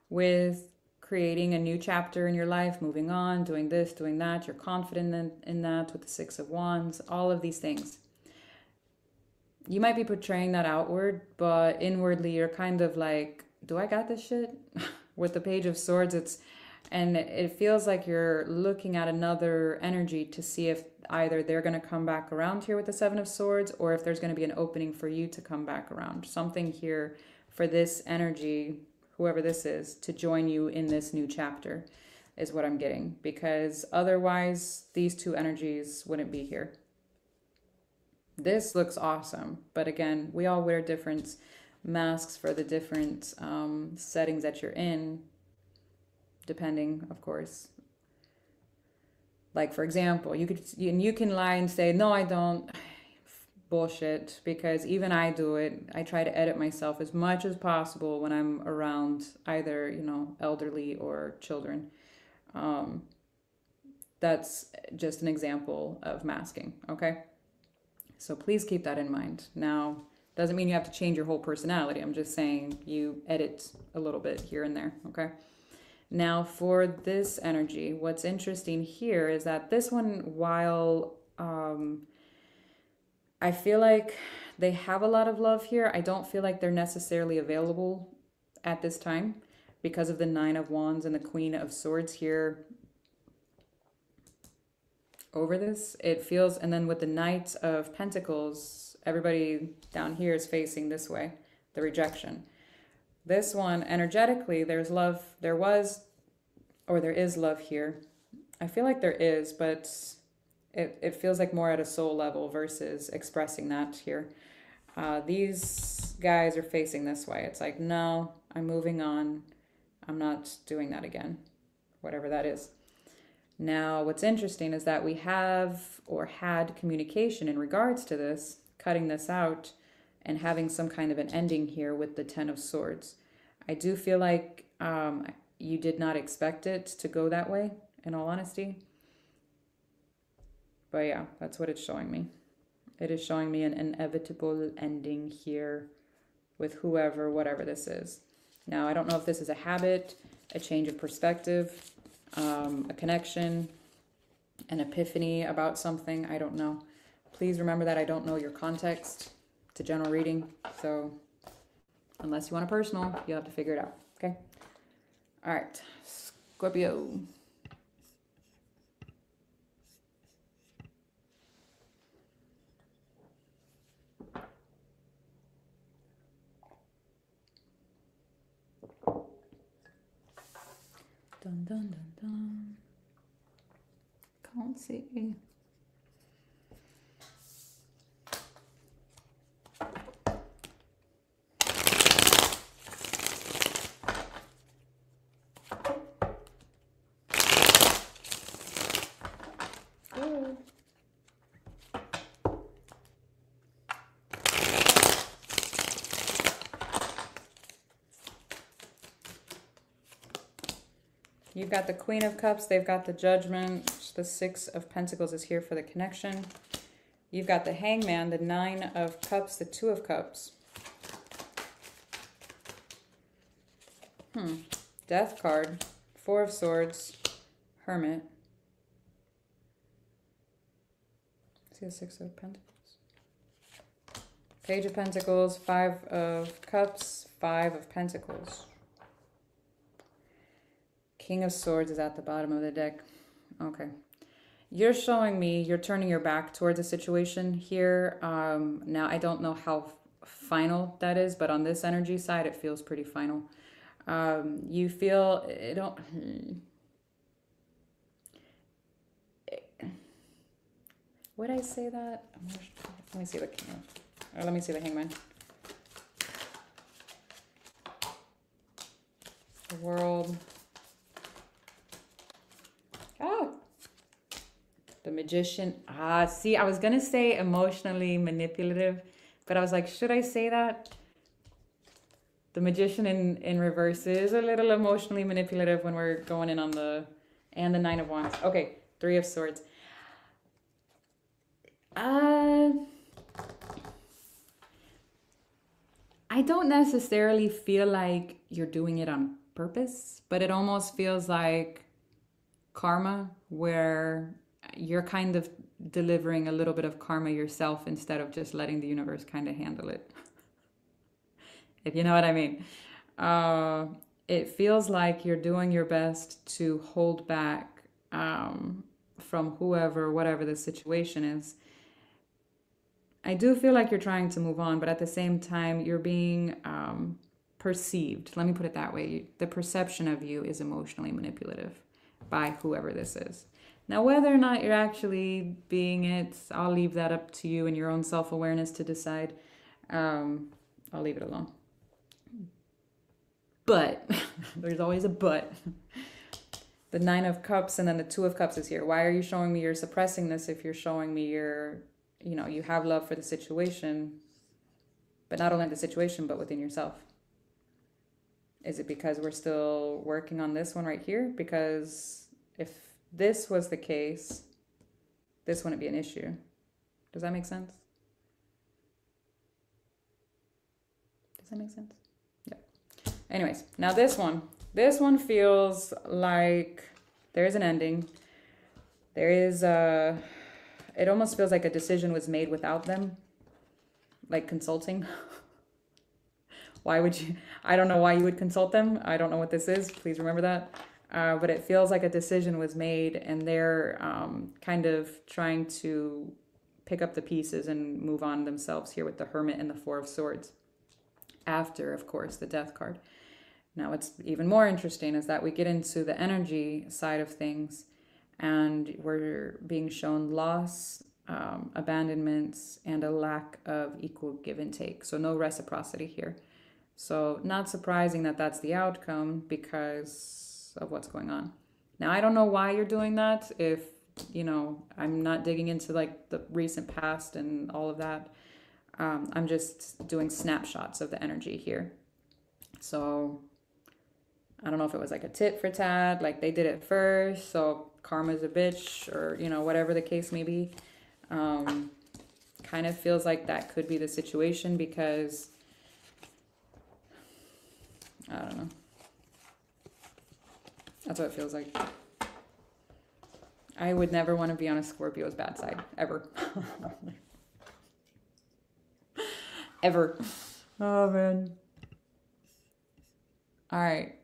with creating a new chapter in your life, moving on, doing this, doing that. You're confident in that with the Six of Wands, all of these things. You might be portraying that outward, but inwardly you're kind of like, do I got this shit? With the Page of Swords, and it feels like you're looking at another energy to see if either they're going to come back around here with the Seven of Swords, or if there's going to be an opening for you to come back around. Something here for this energy, whoever this is, to join you in this new chapter is what I'm getting. Because otherwise, these two energies wouldn't be here. This looks awesome. But again, we all wear different masks for the different settings that you're in. Depending, of course. Like, for example, you can lie and say, no, I don't. Bullshit. Because even I do it. I try to edit myself as much as possible when I'm around either, elderly or children. That's just an example of masking, okay? So please keep that in mind. Now, doesn't mean you have to change your whole personality. I'm just saying you edit a little bit here and there, okay? Now, for this energy, what's interesting here is that this one, while I feel like they have a lot of love here, I don't feel like they're necessarily available at this time because of the Nine of Wands and the Queen of Swords here over this. It feels, and then with the Knight of Pentacles, everybody down here is facing this way, the rejection. This one, energetically, there's love. There is love here. I feel like there is, but it feels like more at a soul level versus expressing that here. These guys are facing this way. It's like, no, I'm moving on. I'm not doing that again, whatever that is. Now, what's interesting is that we have or had communication in regards to this, cutting this out and having some kind of an ending here with the Ten of Swords. I do feel like you did not expect it to go that way, in all honesty. But yeah, that's what it's showing me. It is showing me an inevitable ending here with whoever, whatever this is. Now, I don't know if this is a habit, a change of perspective, a connection, an epiphany about something. I don't know. Please remember that I don't know your context. It's a general reading. So unless you want a personal, you'll have to figure it out. Okay. All right, Scorpio. Dun, dun, dun, dun. Can't see. Good. You've got the Queen of Cups, they've got the Judgment, the Six of Pentacles is here for the connection. You've got the Hangman, the Nine of Cups, the Two of Cups. Death card, Four of Swords, Hermit. See the Six of Pentacles. Page of Pentacles, Five of Cups, Five of Pentacles. King of Swords is at the bottom of the deck. Okay. You're showing me you're turning your back towards a situation here. Now, I don't know how final that is, but on this energy side, it feels pretty final. You feel... Would I say that? Let me see the King of... let me see the Hangman. The World... The Magician. See, I was going to say emotionally manipulative, but I was like, should I say that? The Magician in reverse is a little emotionally manipulative when we're going in on the... And the Nine of Wands. Okay, Three of Swords. I don't necessarily feel like you're doing it on purpose, but it almost feels like karma, where you're kind of delivering a little bit of karma yourself instead of just letting the universe kind of handle it. If you know what I mean. It feels like you're doing your best to hold back from whoever, whatever the situation is. I do feel like you're trying to move on, but at the same time, you're being perceived. Let me put it that way. The perception of you is emotionally manipulative by whoever this is. Now, whether or not you're actually being it, I'll leave that up to you and your own self-awareness to decide. I'll leave it alone. But, there's always a but. The Nine of Cups and then the Two of Cups is here. Why are you showing me you're suppressing this if you're showing me you're, you know, you have love for the situation, but not only the situation, but within yourself? Is it because we're still working on this one right here? Because if this was the case, this wouldn't be an issue. Does that make sense? Does that make sense? Yeah. Anyways, now this one feels like there's an ending. There is it almost feels like a decision was made without them, like consulting. Why would you? I don't know why you would consult them. I don't know what this is. Please remember that. But it feels like a decision was made and they're kind of trying to pick up the pieces and move on themselves here with the Hermit and the Four of Swords. After, of course, the Death card. Now, what's even more interesting is that we get into the energy side of things and we're being shown loss, abandonments, and a lack of equal give and take. So no reciprocity here. So not surprising that that's the outcome because of what's going on. Now, I don't know why you're doing that. If, you know, I'm not digging into like the recent past and all of that. I'm just doing snapshots of the energy here. So I don't know if it was like a tit for tat, like they did it first, so karma's a bitch, or, you know, whatever the case may be. Kind of feels like that could be the situation because, I don't know. That's what it feels like. I would never want to be on a Scorpio's bad side, ever. Ever. Oh, man. All right.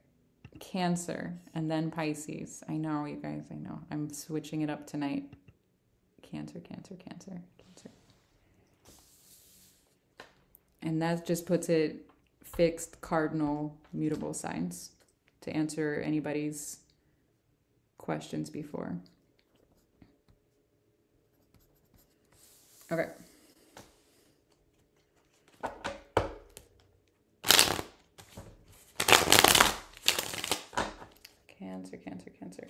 Cancer, and then Pisces. I know, you guys, I know. I'm switching it up tonight. Cancer, Cancer, Cancer, Cancer. And that just puts it fixed, cardinal, mutable signs to answer anybody's questions before. Okay. Cancer, Cancer, Cancer.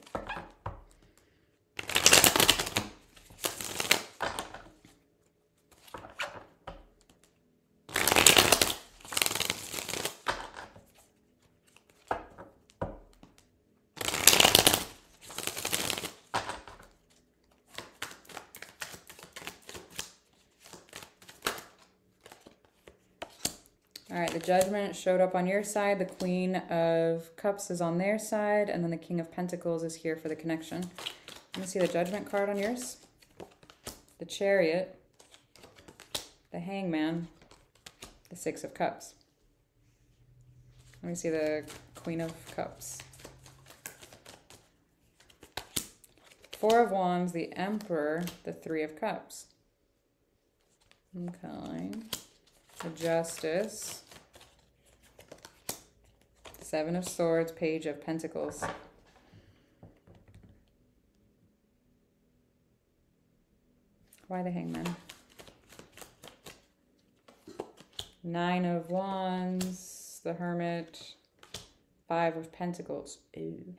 All right, the Judgment showed up on your side. The Queen of Cups is on their side. And then the King of Pentacles is here for the connection. Let me see the Judgment card on yours. The Chariot. The Hangman. The Six of Cups. Let me see the Queen of Cups. Four of Wands, the Emperor, the Three of Cups. Okay. The Justice. Seven of Swords, Page of Pentacles. Why the Hangman? Nine of Wands, the Hermit, Five of Pentacles. Ooh.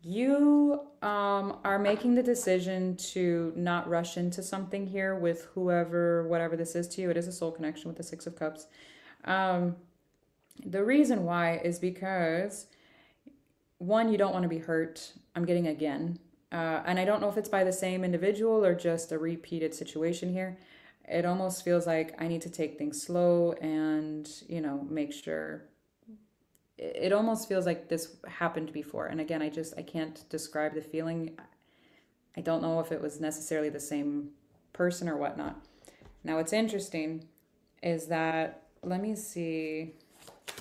You are making the decision to not rush into something here with whoever, whatever this is to you. It is a soul connection with the Six of Cups. The reason why is because, one, you don't want to be hurt. I'm getting again. And I don't know if it's by the same individual or just a repeated situation here. It almost feels like I need to take things slow and, you know, make sure. It almost feels like this happened before. And again, I can't describe the feeling. I don't know if it was necessarily the same person or whatnot. Now, what's interesting is that, let me see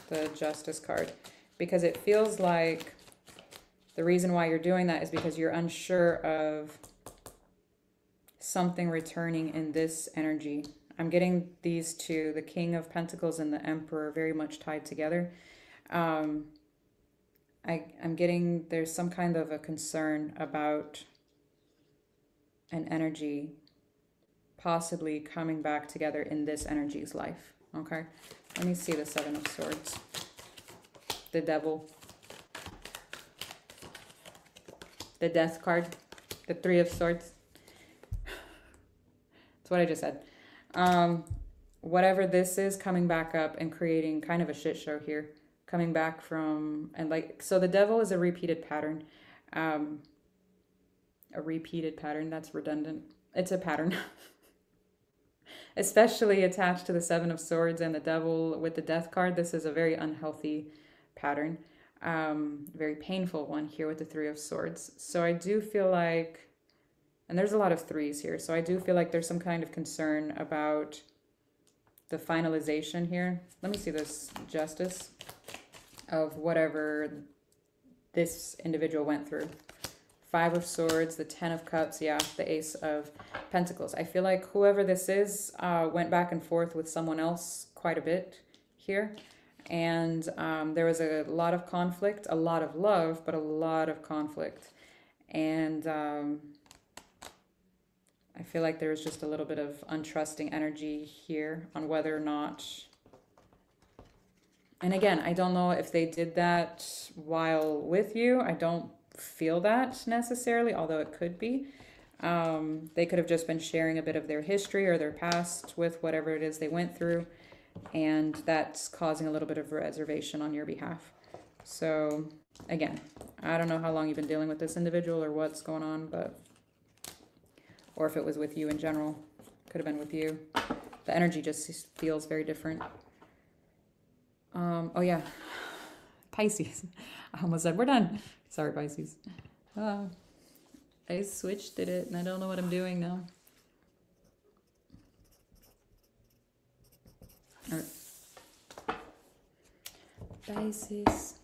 the Justice card, because it feels like the reason why you're doing that is because you're unsure of something returning in this energy. I'm getting these two, the King of Pentacles and the Emperor, very much tied together. I'm getting there's some kind of a concern about an energy possibly coming back together in this energy's life. Okay, let me see the Seven of Swords, the Devil, the Death card, the Three of Swords. That's what I just said. Whatever this is coming back up and creating kind of a shit show here. Coming back from, and like, so the Devil is a repeated pattern. A repeated pattern, that's redundant. It's a pattern. Especially attached to the Seven of Swords and the Devil with the Death card. This is a very unhealthy pattern. Very painful one here with the Three of Swords. So I do feel like, and there's a lot of threes here, so I do feel like there's some kind of concern about the finalization here. Let me see this Justice of whatever this individual went through. Five of Swords, the Ten of Cups, yeah, the Ace of Pentacles. I feel like whoever this is went back and forth with someone else quite a bit here. And there was a lot of conflict, a lot of love, but a lot of conflict. And I feel like there was just a little bit of untrusting energy here on whether or not. And again, I don't know if they did that while with you. I don't feel that necessarily, although it could be. They could have just been sharing a bit of their history or their past with whatever it is they went through. And that's causing a little bit of reservation on your behalf. So again, I don't know how long you've been dealing with this individual or what's going on, but, or if it was with you in general, could have been with you. The energy just feels very different. Oh yeah, Pisces. I almost said we're done. Sorry, Pisces. I switched it and I don't know what I'm doing now. All right. Pisces.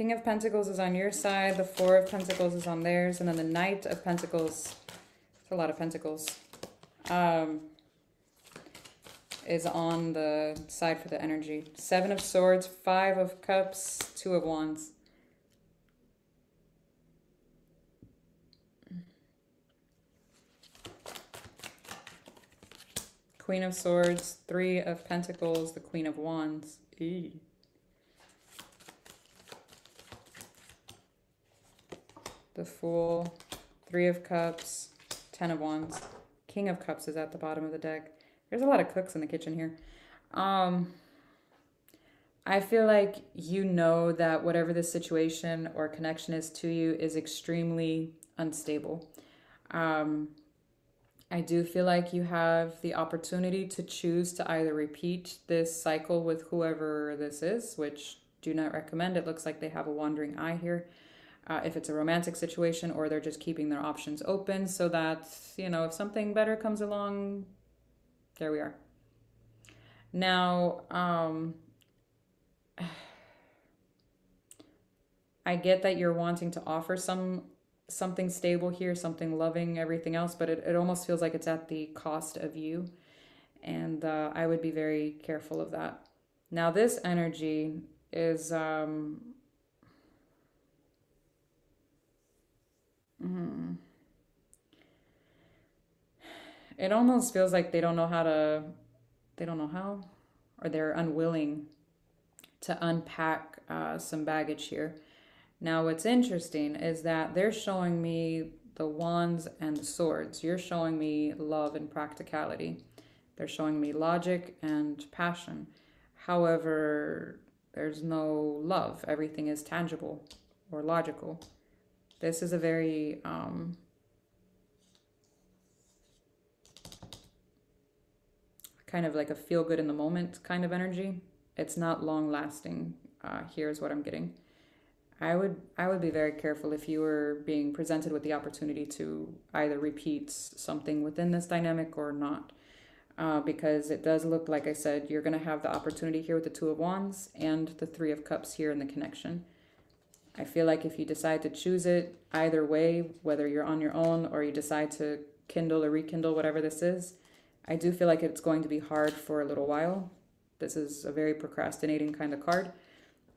King of Pentacles is on your side, the Four of Pentacles is on theirs, and then the Knight of Pentacles, it's a lot of Pentacles, is on the side for the energy. Seven of Swords, Five of Cups, Two of Wands. Queen of Swords, Three of Pentacles, the Queen of Wands. Eee. The Fool, Three of Cups, Ten of Wands. King of Cups is at the bottom of the deck. There's a lot of cooks in the kitchen here. I feel like you know that whatever the situation or connection is to you is extremely unstable. I do feel like you have the opportunity to choose to either repeat this cycle with whoever this is, which do not recommend. It looks like they have a wandering eye here. If it's a romantic situation, or they're just keeping their options open so that, you know, if something better comes along, there we are. Now, I get that you're wanting to offer something stable here, something loving, everything else, but it almost feels like it's at the cost of you. And I would be very careful of that. Now, this energy is... it almost feels like they don't know how, or they're unwilling to unpack some baggage here. Now, what's interesting is that they're showing me the Wands and the Swords. You're showing me love and practicality. They're showing me logic and passion. However, there's no love. Everything is tangible or logical. This is a very kind of like a feel good in the moment kind of energy. It's not long lasting. Here's what I'm getting. I would be very careful if you were being presented with the opportunity to either repeat something within this dynamic or not. Because it does look, like I said, you're going to have the opportunity here with the Two of Wands and the Three of Cups here in the connection. I feel like if you decide to choose it either way, whether you're on your own or you decide to kindle or rekindle whatever this is, I do feel like it's going to be hard for a little while. This is a very procrastinating kind of card,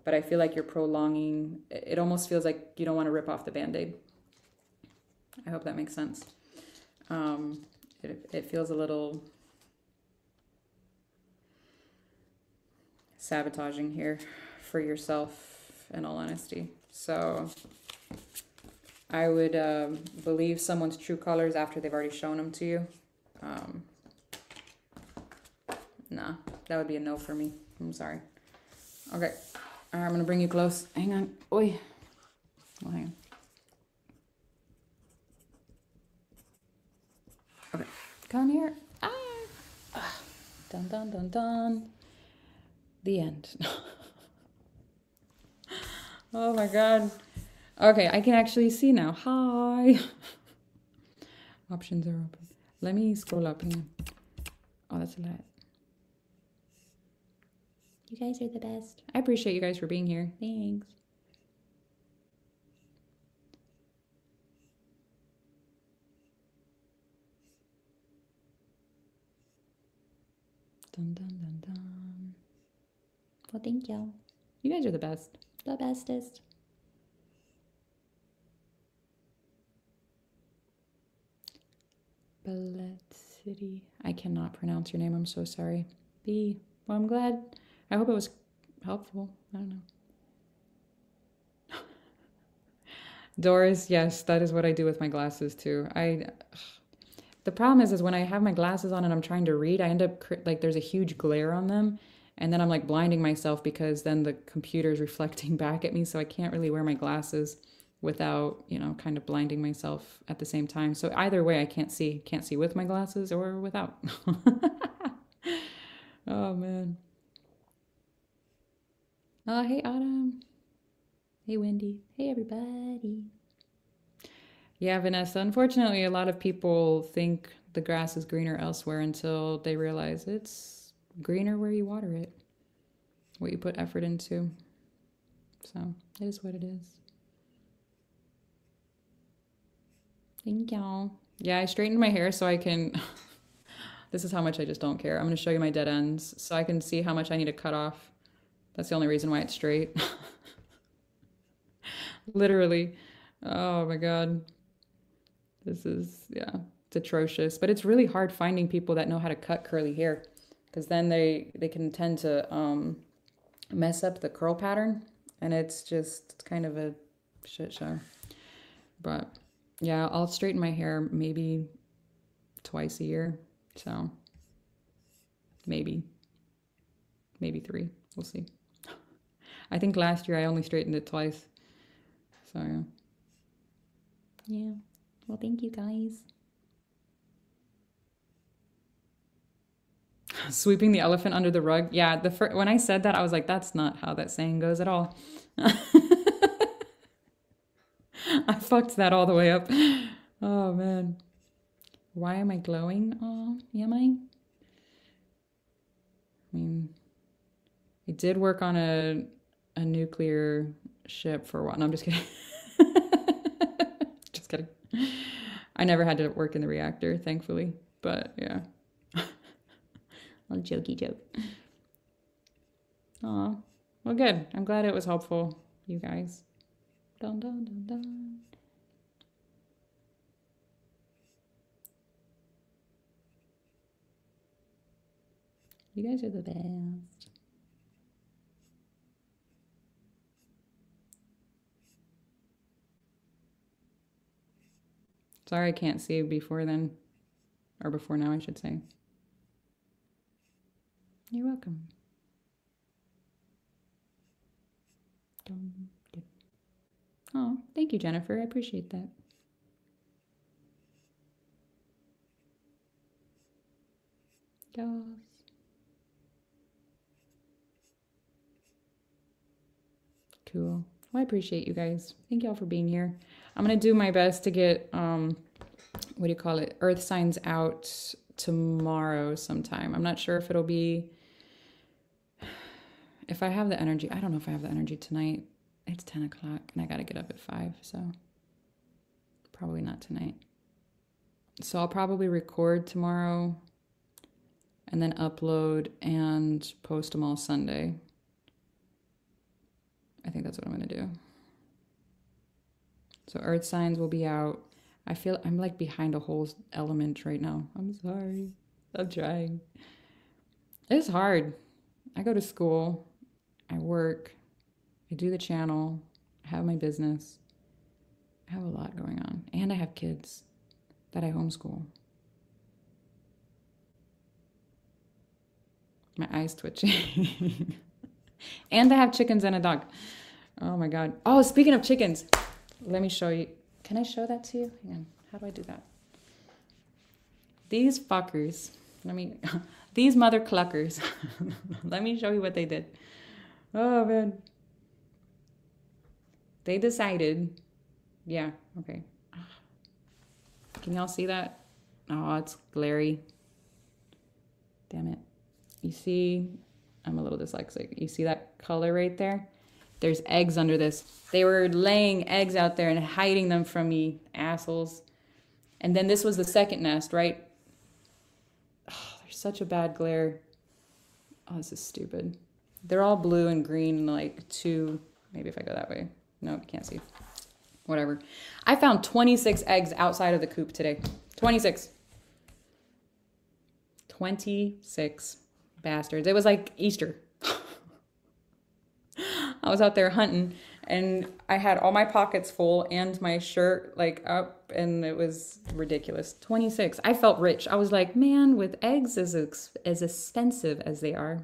but I feel like you're prolonging. It almost feels like you don't want to rip off the Band-Aid. I hope that makes sense. It feels a little sabotaging here for yourself, in all honesty. So I would believe someone's true colors after they've already shown them to you. Nah, that would be a no for me. I'm sorry. Okay. All right, I'm going to bring you close. Hang on. Oi. Well, hang on. Okay. Come here. Ah. Dun, dun, dun, dun. The end. Oh my God. Okay, I can actually see now. Hi. Options are open. Let me scroll up here. Oh, that's a lot. You guys are the best. I appreciate you guys for being here. Thanks. Dun, dun, dun, dun. Well, thank y'all. You guys are the best. The bestest. Ballet City. I cannot pronounce your name. I'm so sorry. B. Well, I'm glad. I hope it was helpful. I don't know. Doris, yes, that is what I do with my glasses too. The problem is when I have my glasses on and I'm trying to read, I end up like there's a huge glare on them. And then I'm like blinding myself because then the computer is reflecting back at me. So I can't really wear my glasses without, you know, kind of blinding myself at the same time. So either way, I can't see with my glasses or without. Oh, man. Oh, hey, Autumn. Hey, Wendy. Hey, everybody. Yeah, Vanessa, unfortunately, a lot of people think the grass is greener elsewhere until they realize it's greener where you water it, what you put effort into. So it is what it is. Thank y'all. Yeah, I straightened my hair so I can... This is how much I just don't care. I'm going to show you my dead ends so I can see how much I need to cut off. That's the only reason why it's straight. Literally. Oh my God. This is, yeah, it's atrocious. But it's really hard finding people that know how to cut curly hair, because then they can tend to mess up the curl pattern, and it's just kind of a shit show. But yeah, I'll straighten my hair maybe twice a year. So maybe 3. We'll see. I think last year I only straightened it twice. So yeah. Yeah. Well, thank you guys. Sweeping the elephant under the rug. Yeah, when I said that, I was like, that's not how that saying goes at all. I fucked that all the way up. Oh, man. Why am I glowing? Oh, am I? I mean, I did work on a nuclear ship for a while. No, I'm just kidding. Just kidding. I never had to work in the reactor, thankfully. But, yeah. A jokey joke. Aw. Well, good. I'm glad it was helpful, you guys. Dun, dun, dun, dun. You guys are the best. Sorry I can't see before then. Or before now, I should say. You're welcome. Oh, thank you, Jennifer. I appreciate that. Yes. Cool. Well, I appreciate you guys. Thank y'all for being here. I'm going to do my best to get, what do you call it? Earth signs out tomorrow sometime. I'm not sure if it'll be, if I have the energy. I don't know if I have the energy tonight. It's 10 o'clock and I got to get up at 5. So probably not tonight. So I'll probably record tomorrow and then upload and post them all Sunday. I think that's what I'm going to do. So earth signs will be out. I feel I'm like behind a whole element right now. I'm sorry. I'm trying. It's hard. I go to school. I work. I do the channel. I have my business. I have a lot going on. And I have kids that I homeschool. My eyes twitching. And I have chickens and a dog. Oh my God. Oh, speaking of chickens, let me show you. Can I show that to you? Hang on. How do I do that? These fuckers. These mother cluckers. Let me show you what they did. Oh man. They decided. Yeah, okay. Can y'all see that? Oh, it's glary. Damn it. You see, I'm a little dyslexic. You see that color right there? There's eggs under this. They were laying eggs out there and hiding them from me, assholes. And then this was the second nest, right? Oh, there's such a bad glare. Oh, this is stupid. They're all blue and green and like two. Maybe if I go that way. No, you can't see. Whatever. I found 26 eggs outside of the coop today. 26. 26 bastards. It was like Easter. I was out there hunting and I had all my pockets full and my shirt like up and it was ridiculous. 26. I felt rich. I was like, man, with eggs as expensive as they are.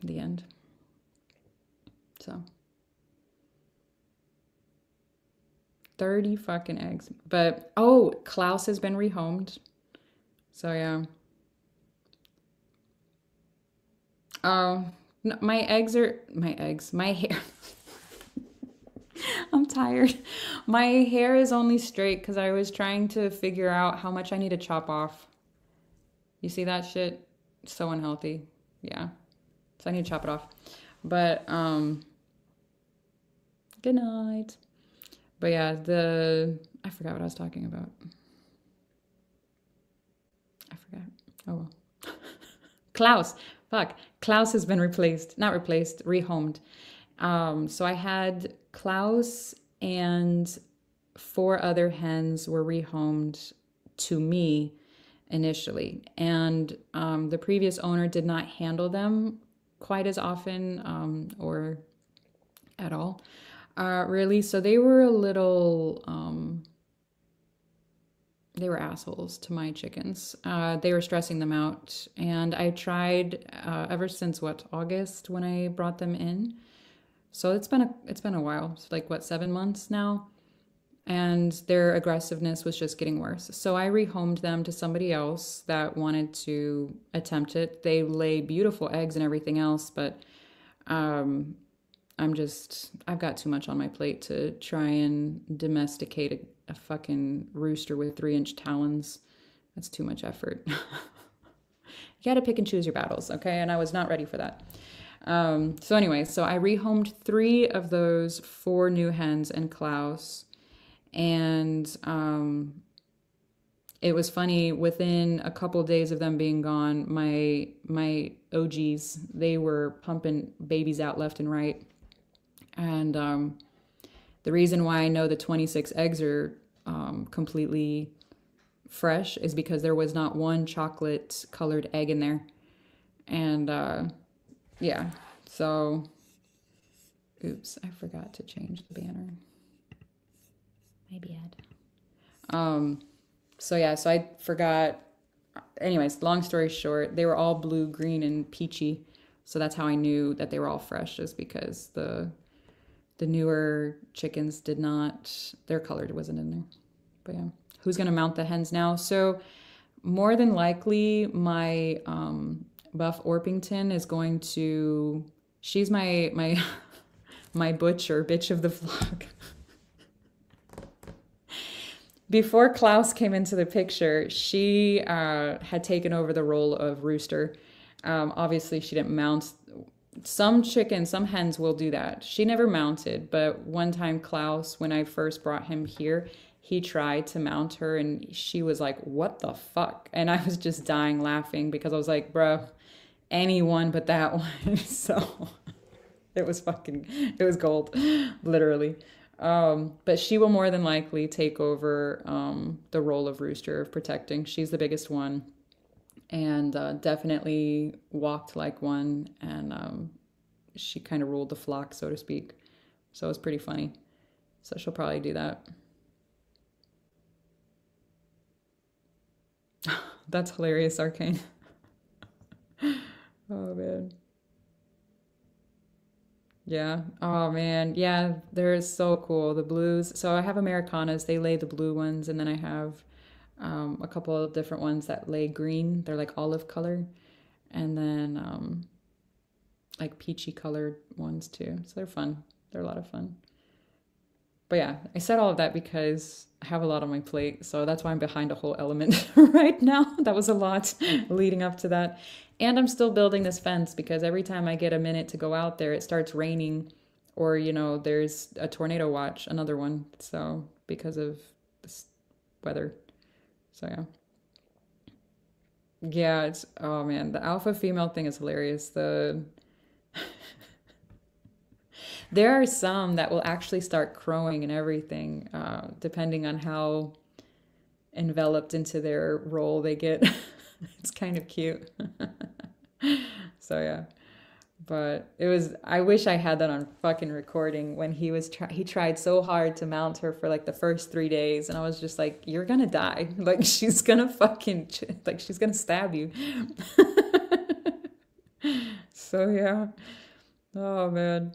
The end. So 30 fucking eggs. But oh, Klaus has been rehomed. So yeah. Oh, no, my hair. I'm tired. My hair is only straight because I was trying to figure out how much I need to chop off. You see that shit? So unhealthy. Yeah. So I need to chop it off. But good night. But yeah, I forgot what I was talking about. I forgot. Oh well. Klaus. Fuck. Klaus has been replaced. Not replaced, rehomed. So I had Klaus and 4 other hens were rehomed to me initially. And the previous owner did not handle them quite as often or at all, really. So they were a little, they were assholes to my chickens. They were stressing them out. And I tried ever since, what, August when I brought them in. So it's been a while. It's like, what, 7 months now? And their aggressiveness was just getting worse. So I rehomed them to somebody else that wanted to attempt it. They lay beautiful eggs and everything else, but I've got too much on my plate to try and domesticate a fucking rooster with 3-inch talons. That's too much effort. You got to pick and choose your battles, okay? And I was not ready for that. So anyway, so I rehomed 3 of those 4 new hens and Klaus. And it was funny, within a couple of days of them being gone, my OGs, they were pumping babies out left and right. And the reason why I know the 26 eggs are completely fresh is because there was not one chocolate colored egg in there. And yeah, so oops, I forgot to change the banner. My bad. So yeah, so I forgot. Anyways, long story short, they were all blue, green, and peachy. So that's how I knew that they were all fresh, is because the newer chickens did not, their color wasn't in there. But yeah, who's gonna mount the hens now? So more than likely, my Buff Orpington is going to. She's my my butcher, bitch of the flock. Before Klaus came into the picture, she had taken over the role of rooster. Obviously, she didn't mount. Some chickens, some hens will do that. She never mounted, but one time Klaus, when I first brought him here, he tried to mount her and she was like, what the fuck? And I was just dying laughing because I was like, bro, anyone but that one. So it was gold, literally. But she will more than likely take over the role of rooster, of protecting. She's the biggest one, and definitely walked like one, and she kind of ruled the flock, so to speak. So it was pretty funny. So she'll probably do that. That's hilarious, Arcane. Oh, man. Yeah. Oh man. Yeah, they're so cool. The blues. So I have Americanas. They lay the blue ones, and then I have a couple of different ones that lay green. They're like olive color, and then like peachy colored ones too. So they're fun. They're a lot of fun. But yeah, I said all of that because I have a lot on my plate. So that's why I'm behind a whole element right now. That was a lot leading up to that. And I'm still building this fence because every time I get a minute to go out there, it starts raining, or, you know, there's a tornado watch, another one. So because of this weather. So yeah. Yeah, it's, oh man, the alpha female thing is hilarious. There are some that will actually start crowing and everything, depending on how enveloped into their role they get. It's kind of cute. So yeah, but I wish I had that on fucking recording when he tried so hard to mount her for like the first 3 days, and I was just like, you're gonna die. Like she's gonna she's gonna stab you. So yeah. Oh man.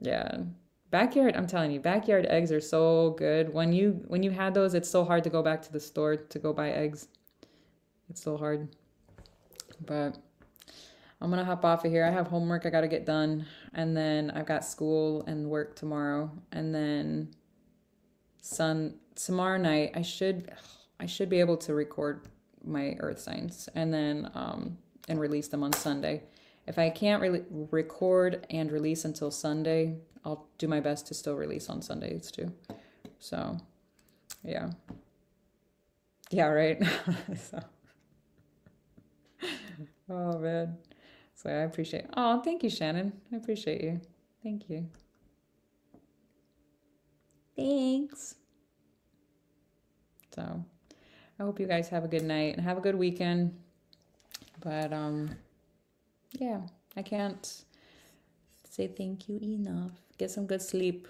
Yeah. Backyard, I'm telling you, backyard eggs are so good. When you had those, it's so hard to go back to the store to go buy eggs. It's so hard. But I'm gonna hop off of here. I have homework I gotta get done, and then I've got school and work tomorrow, and then tomorrow night I should be able to record my earth signs, and then and release them on Sunday. If I can't record and release until Sunday, I'll do my best to still release on Sundays too. So, yeah. Yeah, right? So, oh, man. So I appreciate. Oh, thank you, Shannon. I appreciate you. Thank you. Thanks. So I hope you guys have a good night and have a good weekend. But yeah, I can't say thank you enough. Get some good sleep.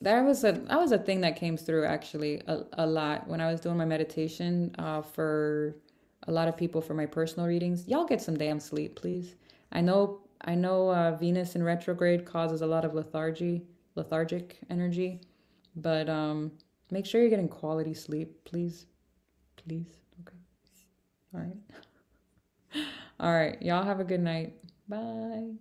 That was a thing that came through actually a lot when I was doing my meditation for a lot of people for my personal readings. Y'all get some damn sleep, please. I know Venus in retrograde causes a lot of lethargic energy, but make sure you're getting quality sleep, please. Please. Okay. All right. All right. Y'all have a good night. Bye.